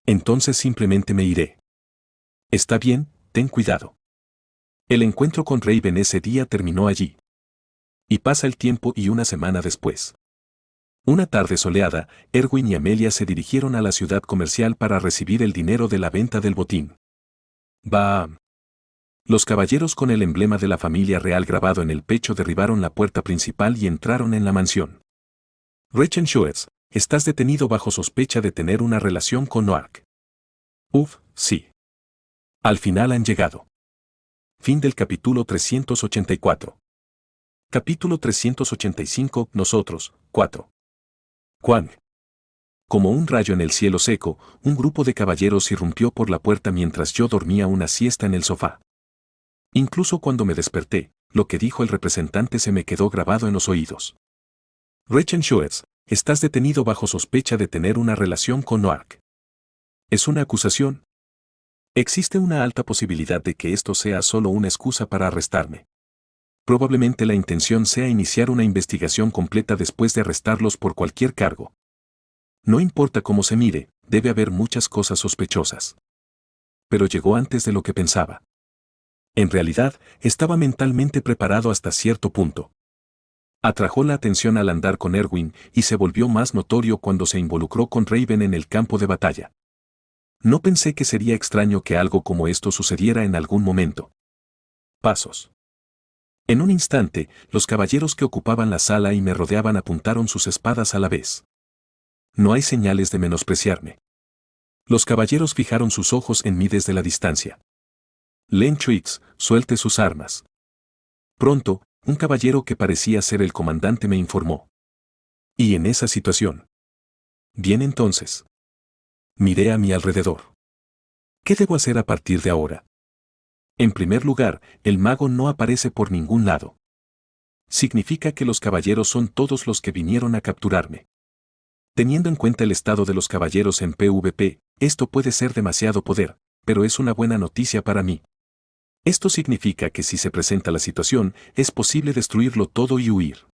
Entonces simplemente me iré. Está bien, ten cuidado. El encuentro con Raven ese día terminó allí. Y pasa el tiempo y una semana después. Una tarde soleada, Erwin y Amelia se dirigieron a la ciudad comercial para recibir el dinero de la venta del botín. ¡Bam! Los caballeros con el emblema de la familia real grabado en el pecho derribaron la puerta principal y entraron en la mansión. Reichenschutz, estás detenido bajo sospecha de tener una relación con Noack. Uf, sí. Al final han llegado. Fin del capítulo 384. Capítulo 385, nosotros, 4. Juan. Como un rayo en el cielo seco, un grupo de caballeros irrumpió por la puerta mientras yo dormía una siesta en el sofá. Incluso cuando me desperté, lo que dijo el representante se me quedó grabado en los oídos. Reichenschutz, estás detenido bajo sospecha de tener una relación con Noack. ¿Es una acusación? Existe una alta posibilidad de que esto sea solo una excusa para arrestarme. Probablemente la intención sea iniciar una investigación completa después de arrestarlos por cualquier cargo. No importa cómo se mire, debe haber muchas cosas sospechosas. Pero llegó antes de lo que pensaba. En realidad, estaba mentalmente preparado hasta cierto punto. Atrajo la atención al andar con Erwin y se volvió más notorio cuando se involucró con Raven en el campo de batalla. No pensé que sería extraño que algo como esto sucediera en algún momento. Pasos. En un instante, los caballeros que ocupaban la sala y me rodeaban apuntaron sus espadas a la vez. No hay señales de menospreciarme. Los caballeros fijaron sus ojos en mí desde la distancia. Len Chuix, suelte sus armas. Pronto, un caballero que parecía ser el comandante me informó. Y en esa situación. Bien entonces. Miré a mi alrededor. ¿Qué debo hacer a partir de ahora? En primer lugar, el mago no aparece por ningún lado. Significa que los caballeros son todos los que vinieron a capturarme. Teniendo en cuenta el estado de los caballeros en PvP, esto puede ser demasiado poder, pero es una buena noticia para mí. Esto significa que si se presenta la situación, es posible destruirlo todo y huir.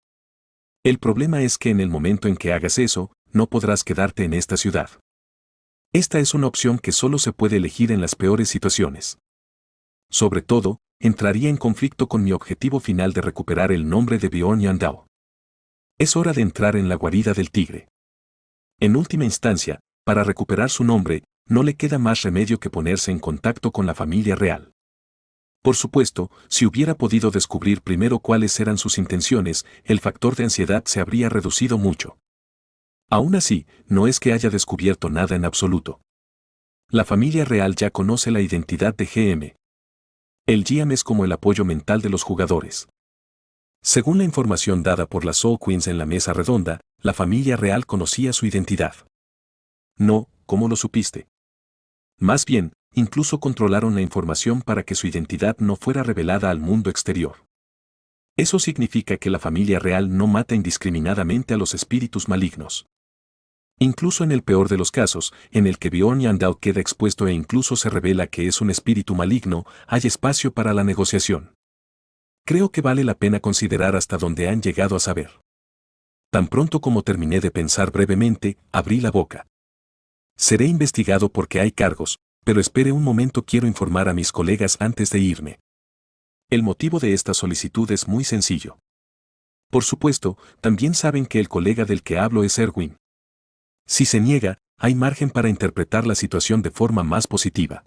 El problema es que en el momento en que hagas eso, no podrás quedarte en esta ciudad. Esta es una opción que solo se puede elegir en las peores situaciones. Sobre todo, entraría en conflicto con mi objetivo final de recuperar el nombre de Bjorn Yandao. Es hora de entrar en la guarida del tigre. En última instancia, para recuperar su nombre, no le queda más remedio que ponerse en contacto con la familia real. Por supuesto, si hubiera podido descubrir primero cuáles eran sus intenciones, el factor de ansiedad se habría reducido mucho. Aún así, no es que haya descubierto nada en absoluto. La familia real ya conoce la identidad de GM. El GM es como el apoyo mental de los jugadores. Según la información dada por las Soul Queens en la mesa redonda, la familia real conocía su identidad. No, ¿cómo lo supiste? Más bien, incluso controlaron la información para que su identidad no fuera revelada al mundo exterior. Eso significa que la familia real no mata indiscriminadamente a los espíritus malignos. Incluso en el peor de los casos, en el que Bjorn Yandao queda expuesto e incluso se revela que es un espíritu maligno, hay espacio para la negociación. Creo que vale la pena considerar hasta dónde han llegado a saber. Tan pronto como terminé de pensar brevemente, abrí la boca. Seré investigado porque hay cargos, pero espere un momento, quiero informar a mis colegas antes de irme. El motivo de esta solicitud es muy sencillo. Por supuesto, también saben que el colega del que hablo es Erwin. Si se niega, hay margen para interpretar la situación de forma más positiva.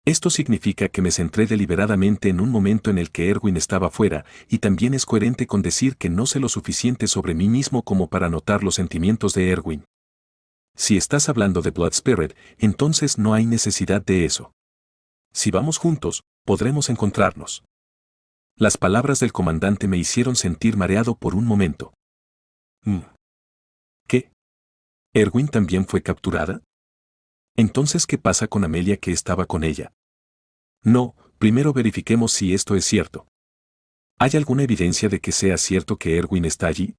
Esto significa que me centré deliberadamente en un momento en el que Erwin estaba fuera, y también es coherente con decir que no sé lo suficiente sobre mí mismo como para notar los sentimientos de Erwin. Si estás hablando de Blood Spirit, entonces no hay necesidad de eso. Si vamos juntos, podremos encontrarnos. Las palabras del comandante me hicieron sentir mareado por un momento. ¿Qué? ¿Erwin también fue capturada? Entonces, ¿qué pasa con Amelia que estaba con ella? No, primero verifiquemos si esto es cierto. ¿Hay alguna evidencia de que sea cierto que Erwin está allí?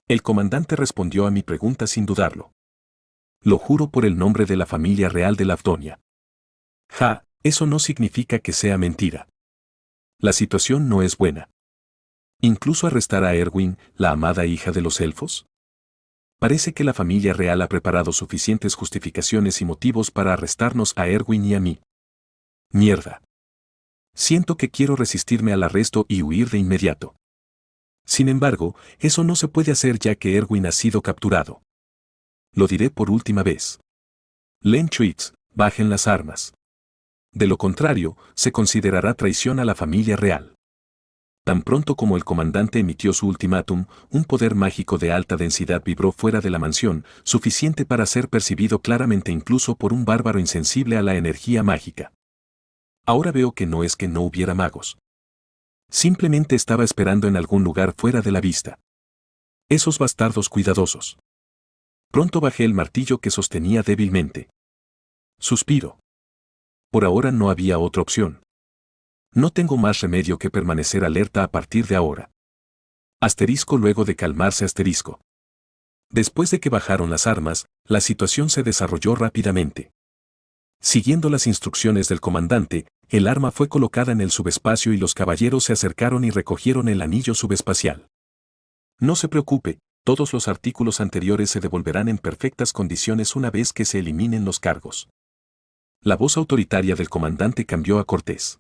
El comandante respondió a mi pregunta sin dudarlo. Lo juro por el nombre de la familia real de Lafdonia. Ja, eso no significa que sea mentira. La situación no es buena. ¿Incluso arrestar a Erwin, la amada hija de los elfos? Parece que la familia real ha preparado suficientes justificaciones y motivos para arrestarnos a Erwin y a mí. Mierda. Siento que quiero resistirme al arresto y huir de inmediato. Sin embargo, eso no se puede hacer ya que Erwin ha sido capturado. Lo diré por última vez. Len Chuix, bajen las armas. De lo contrario, se considerará traición a la familia real. Tan pronto como el comandante emitió su ultimátum, un poder mágico de alta densidad vibró fuera de la mansión, suficiente para ser percibido claramente incluso por un bárbaro insensible a la energía mágica. Ahora veo que no es que no hubiera magos. Simplemente estaba esperando en algún lugar fuera de la vista. Esos bastardos cuidadosos. Pronto bajé el martillo que sostenía débilmente. Suspiro. Por ahora no había otra opción. No tengo más remedio que permanecer alerta a partir de ahora. Asterisco luego de calmarse asterisco. Después de que bajaron las armas, la situación se desarrolló rápidamente. Siguiendo las instrucciones del comandante, el arma fue colocada en el subespacio y los caballeros se acercaron y recogieron el anillo subespacial. No se preocupe, todos los artículos anteriores se devolverán en perfectas condiciones una vez que se eliminen los cargos. La voz autoritaria del comandante cambió a cortés.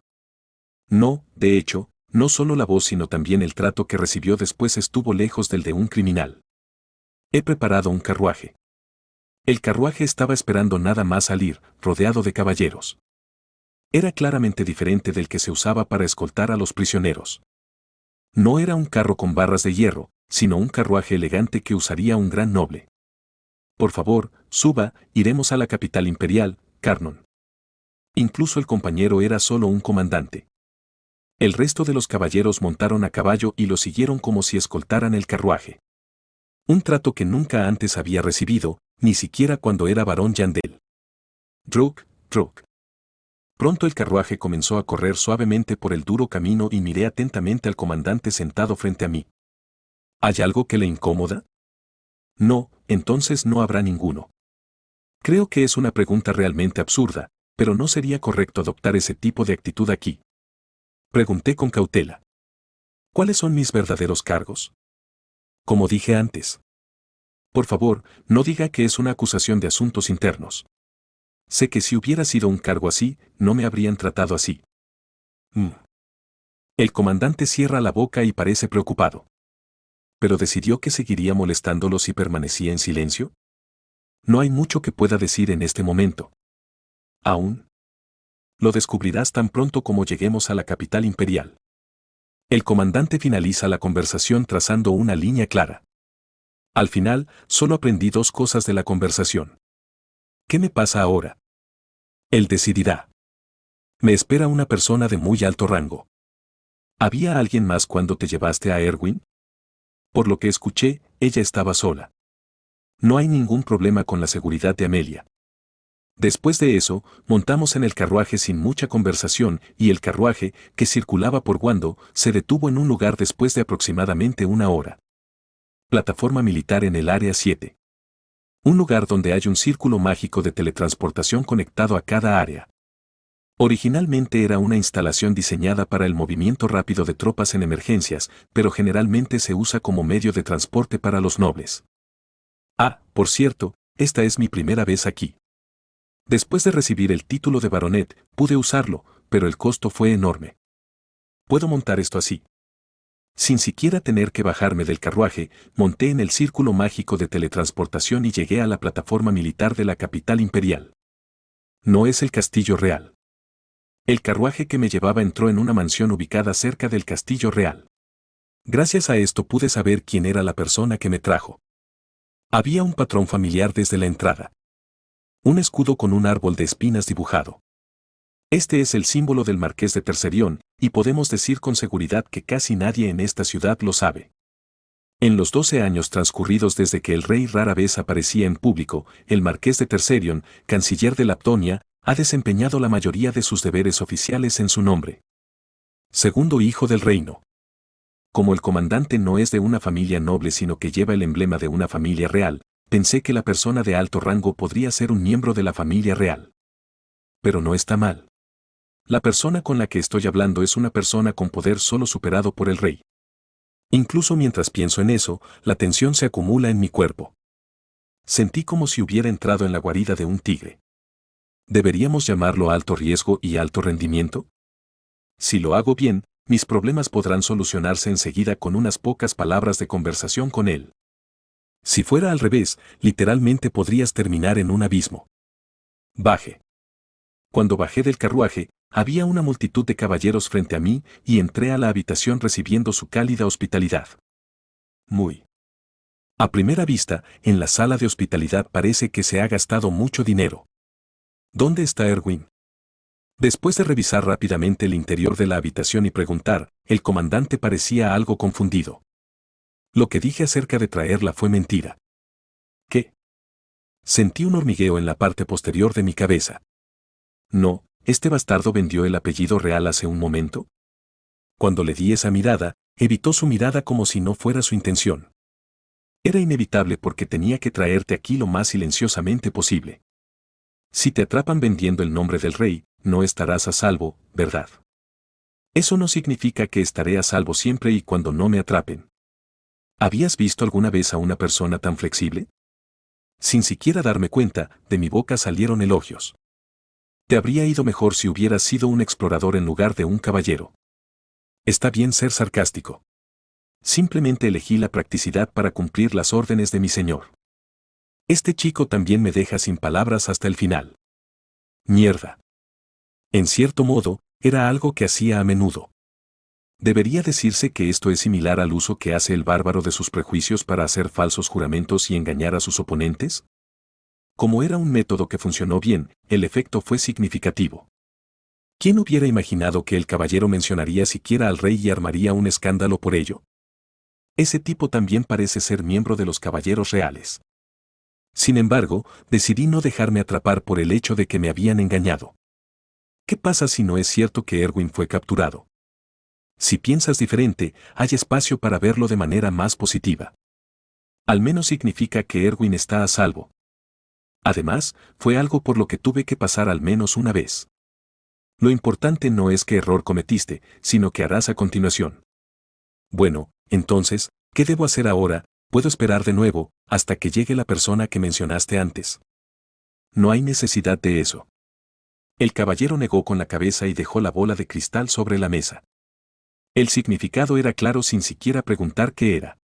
No, de hecho, no solo la voz sino también el trato que recibió después estuvo lejos del de un criminal. He preparado un carruaje. El carruaje estaba esperando nada más salir, rodeado de caballeros. Era claramente diferente del que se usaba para escoltar a los prisioneros. No era un carro con barras de hierro, sino un carruaje elegante que usaría un gran noble. Por favor, suba, iremos a la capital imperial, Carnon. Incluso el compañero era solo un comandante. El resto de los caballeros montaron a caballo y lo siguieron como si escoltaran el carruaje. Un trato que nunca antes había recibido, ni siquiera cuando era barón Yandel. Druk, druk. Pronto el carruaje comenzó a correr suavemente por el duro camino y miré atentamente al comandante sentado frente a mí. ¿Hay algo que le incomoda? No, entonces no habrá ninguno. Creo que es una pregunta realmente absurda, pero no sería correcto adoptar ese tipo de actitud aquí. Pregunté con cautela. ¿Cuáles son mis verdaderos cargos? Como dije antes. Por favor, no diga que es una acusación de asuntos internos. Sé que si hubiera sido un cargo así, no me habrían tratado así. El comandante cierra la boca y parece preocupado. ¿Pero decidió que seguiría molestándolo si permanecía en silencio? No hay mucho que pueda decir en este momento. ¿Aún? Lo descubrirás tan pronto como lleguemos a la capital imperial. El comandante finaliza la conversación trazando una línea clara. Al final, solo aprendí dos cosas de la conversación. ¿Qué me pasa ahora? Él decidirá. Me espera una persona de muy alto rango. ¿Había alguien más cuando te llevaste a Erwin? Por lo que escuché, ella estaba sola. No hay ningún problema con la seguridad de Amelia. Después de eso, montamos en el carruaje sin mucha conversación y el carruaje, que circulaba por Wando, se detuvo en un lugar después de aproximadamente una hora. Plataforma militar en el Área 7. Un lugar donde hay un círculo mágico de teletransportación conectado a cada área. Originalmente era una instalación diseñada para el movimiento rápido de tropas en emergencias, pero generalmente se usa como medio de transporte para los nobles. Ah, por cierto, esta es mi primera vez aquí. Después de recibir el título de baronet, pude usarlo, pero el costo fue enorme. ¿Puedo montar esto así? Sin siquiera tener que bajarme del carruaje, monté en el círculo mágico de teletransportación y llegué a la plataforma militar de la capital imperial. No es el castillo real. El carruaje que me llevaba entró en una mansión ubicada cerca del castillo real. Gracias a esto pude saber quién era la persona que me trajo. Había un patrón familiar desde la entrada. Un escudo con un árbol de espinas dibujado. Este es el símbolo del Marqués de Tercerión, y podemos decir con seguridad que casi nadie en esta ciudad lo sabe. En los 12 años transcurridos desde que el rey rara vez aparecía en público, el Marqués de Tercerión, canciller de Laptonia, ha desempeñado la mayoría de sus deberes oficiales en su nombre. Segundo hijo del reino. Como el comandante no es de una familia noble sino que lleva el emblema de una familia real, pensé que la persona de alto rango podría ser un miembro de la familia real. Pero no está mal. La persona con la que estoy hablando es una persona con poder solo superado por el rey. Incluso mientras pienso en eso, la tensión se acumula en mi cuerpo. Sentí como si hubiera entrado en la guarida de un tigre. ¿Deberíamos llamarlo alto riesgo y alto rendimiento? Si lo hago bien, mis problemas podrán solucionarse enseguida con unas pocas palabras de conversación con él. Si fuera al revés, literalmente podrías terminar en un abismo. Baje. Cuando bajé del carruaje, había una multitud de caballeros frente a mí y entré a la habitación recibiendo su cálida hospitalidad. Muy. A primera vista, en la sala de hospitalidad parece que se ha gastado mucho dinero. ¿Dónde está Erwin? Después de revisar rápidamente el interior de la habitación y preguntar, el comandante parecía algo confundido. Lo que dije acerca de traerla fue mentira. ¿Qué? Sentí un hormigueo en la parte posterior de mi cabeza. No, ¿este bastardo vendió el apellido real hace un momento? Cuando le di esa mirada, evitó su mirada como si no fuera su intención. Era inevitable porque tenía que traerte aquí lo más silenciosamente posible. Si te atrapan vendiendo el nombre del rey, no estarás a salvo, ¿verdad? Eso no significa que estaré a salvo siempre y cuando no me atrapen. ¿Habías visto alguna vez a una persona tan flexible? Sin siquiera darme cuenta, de mi boca salieron elogios. Te habría ido mejor si hubieras sido un explorador en lugar de un caballero. Está bien ser sarcástico. Simplemente elegí la practicidad para cumplir las órdenes de mi señor. Este chico también me deja sin palabras hasta el final. Mierda. En cierto modo, era algo que hacía a menudo. ¿Debería decirse que esto es similar al uso que hace el bárbaro de sus prejuicios para hacer falsos juramentos y engañar a sus oponentes? Como era un método que funcionó bien, el efecto fue significativo. ¿Quién hubiera imaginado que el caballero mencionaría siquiera al rey y armaría un escándalo por ello? Ese tipo también parece ser miembro de los caballeros reales. Sin embargo, decidí no dejarme atrapar por el hecho de que me habían engañado. ¿Qué pasa si no es cierto que Erwin fue capturado? Si piensas diferente, hay espacio para verlo de manera más positiva. Al menos significa que Erwin está a salvo. Además, fue algo por lo que tuve que pasar al menos una vez. Lo importante no es qué error cometiste, sino qué harás a continuación. Bueno, entonces, ¿qué debo hacer ahora? Puedo esperar de nuevo, hasta que llegue la persona que mencionaste antes. No hay necesidad de eso. El caballero negó con la cabeza y dejó la bola de cristal sobre la mesa. El significado era claro sin siquiera preguntar qué era.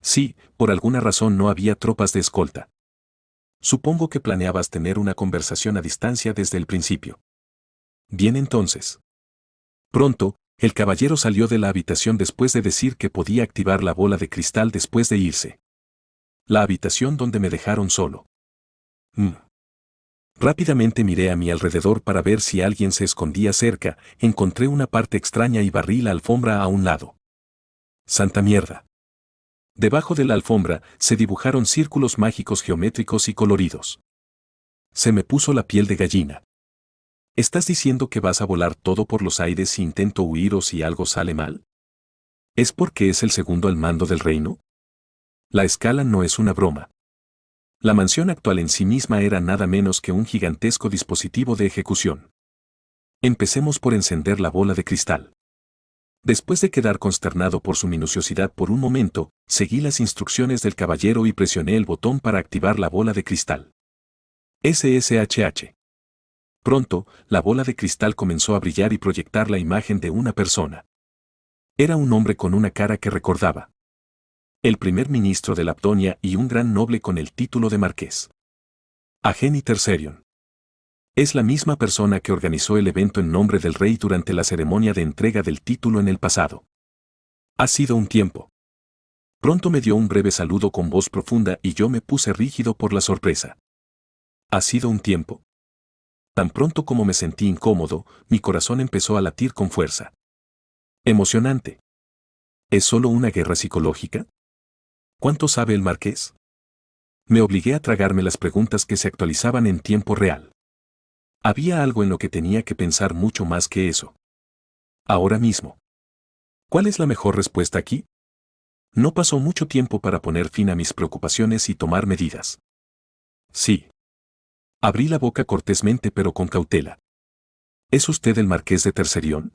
Sí, por alguna razón no había tropas de escolta. Supongo que planeabas tener una conversación a distancia desde el principio. Bien entonces. Pronto, el caballero salió de la habitación después de decir que podía activar la bola de cristal después de irse. La habitación donde me dejaron solo. Rápidamente miré a mi alrededor para ver si alguien se escondía cerca, encontré una parte extraña y barrí la alfombra a un lado. ¡Santa mierda! Debajo de la alfombra se dibujaron círculos mágicos geométricos y coloridos. Se me puso la piel de gallina. ¿Estás diciendo que vas a volar todo por los aires si intento huir o si algo sale mal? ¿Es porque es el segundo al mando del reino? La escala no es una broma. La mansión actual en sí misma era nada menos que un gigantesco dispositivo de ejecución. Empecemos por encender la bola de cristal. Después de quedar consternado por su minuciosidad por un momento, seguí las instrucciones del caballero y presioné el botón para activar la bola de cristal. SSHH. Pronto, la bola de cristal comenzó a brillar y proyectar la imagen de una persona. Era un hombre con una cara que recordaba. El primer ministro de Lapdonia y un gran noble con el título de marqués. Ageni Terserion. Es la misma persona que organizó el evento en nombre del rey durante la ceremonia de entrega del título en el pasado. Ha sido un tiempo. Pronto me dio un breve saludo con voz profunda y yo me puse rígido por la sorpresa. ¿Ha sido un tiempo? Tan pronto como me sentí incómodo, mi corazón empezó a latir con fuerza. Emocionante. ¿Es solo una guerra psicológica? ¿Cuánto sabe el marqués? Me obligué a tragarme las preguntas que se actualizaban en tiempo real. Había algo en lo que tenía que pensar mucho más que eso. Ahora mismo. ¿Cuál es la mejor respuesta aquí? No pasó mucho tiempo para poner fin a mis preocupaciones y tomar medidas. Sí. Abrí la boca cortésmente pero con cautela. ¿Es usted el marqués de Terserion?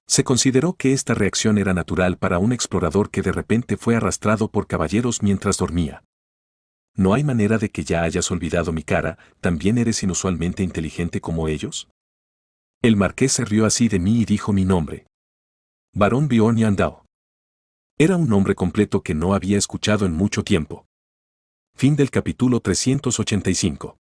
Se consideró que esta reacción era natural para un explorador que de repente fue arrastrado por caballeros mientras dormía. ¿No hay manera de que ya hayas olvidado mi cara, también eres inusualmente inteligente como ellos? El marqués se rió así de mí y dijo mi nombre. Barón Bjorn Yandao. Era un nombre completo que no había escuchado en mucho tiempo. Fin del capítulo 385.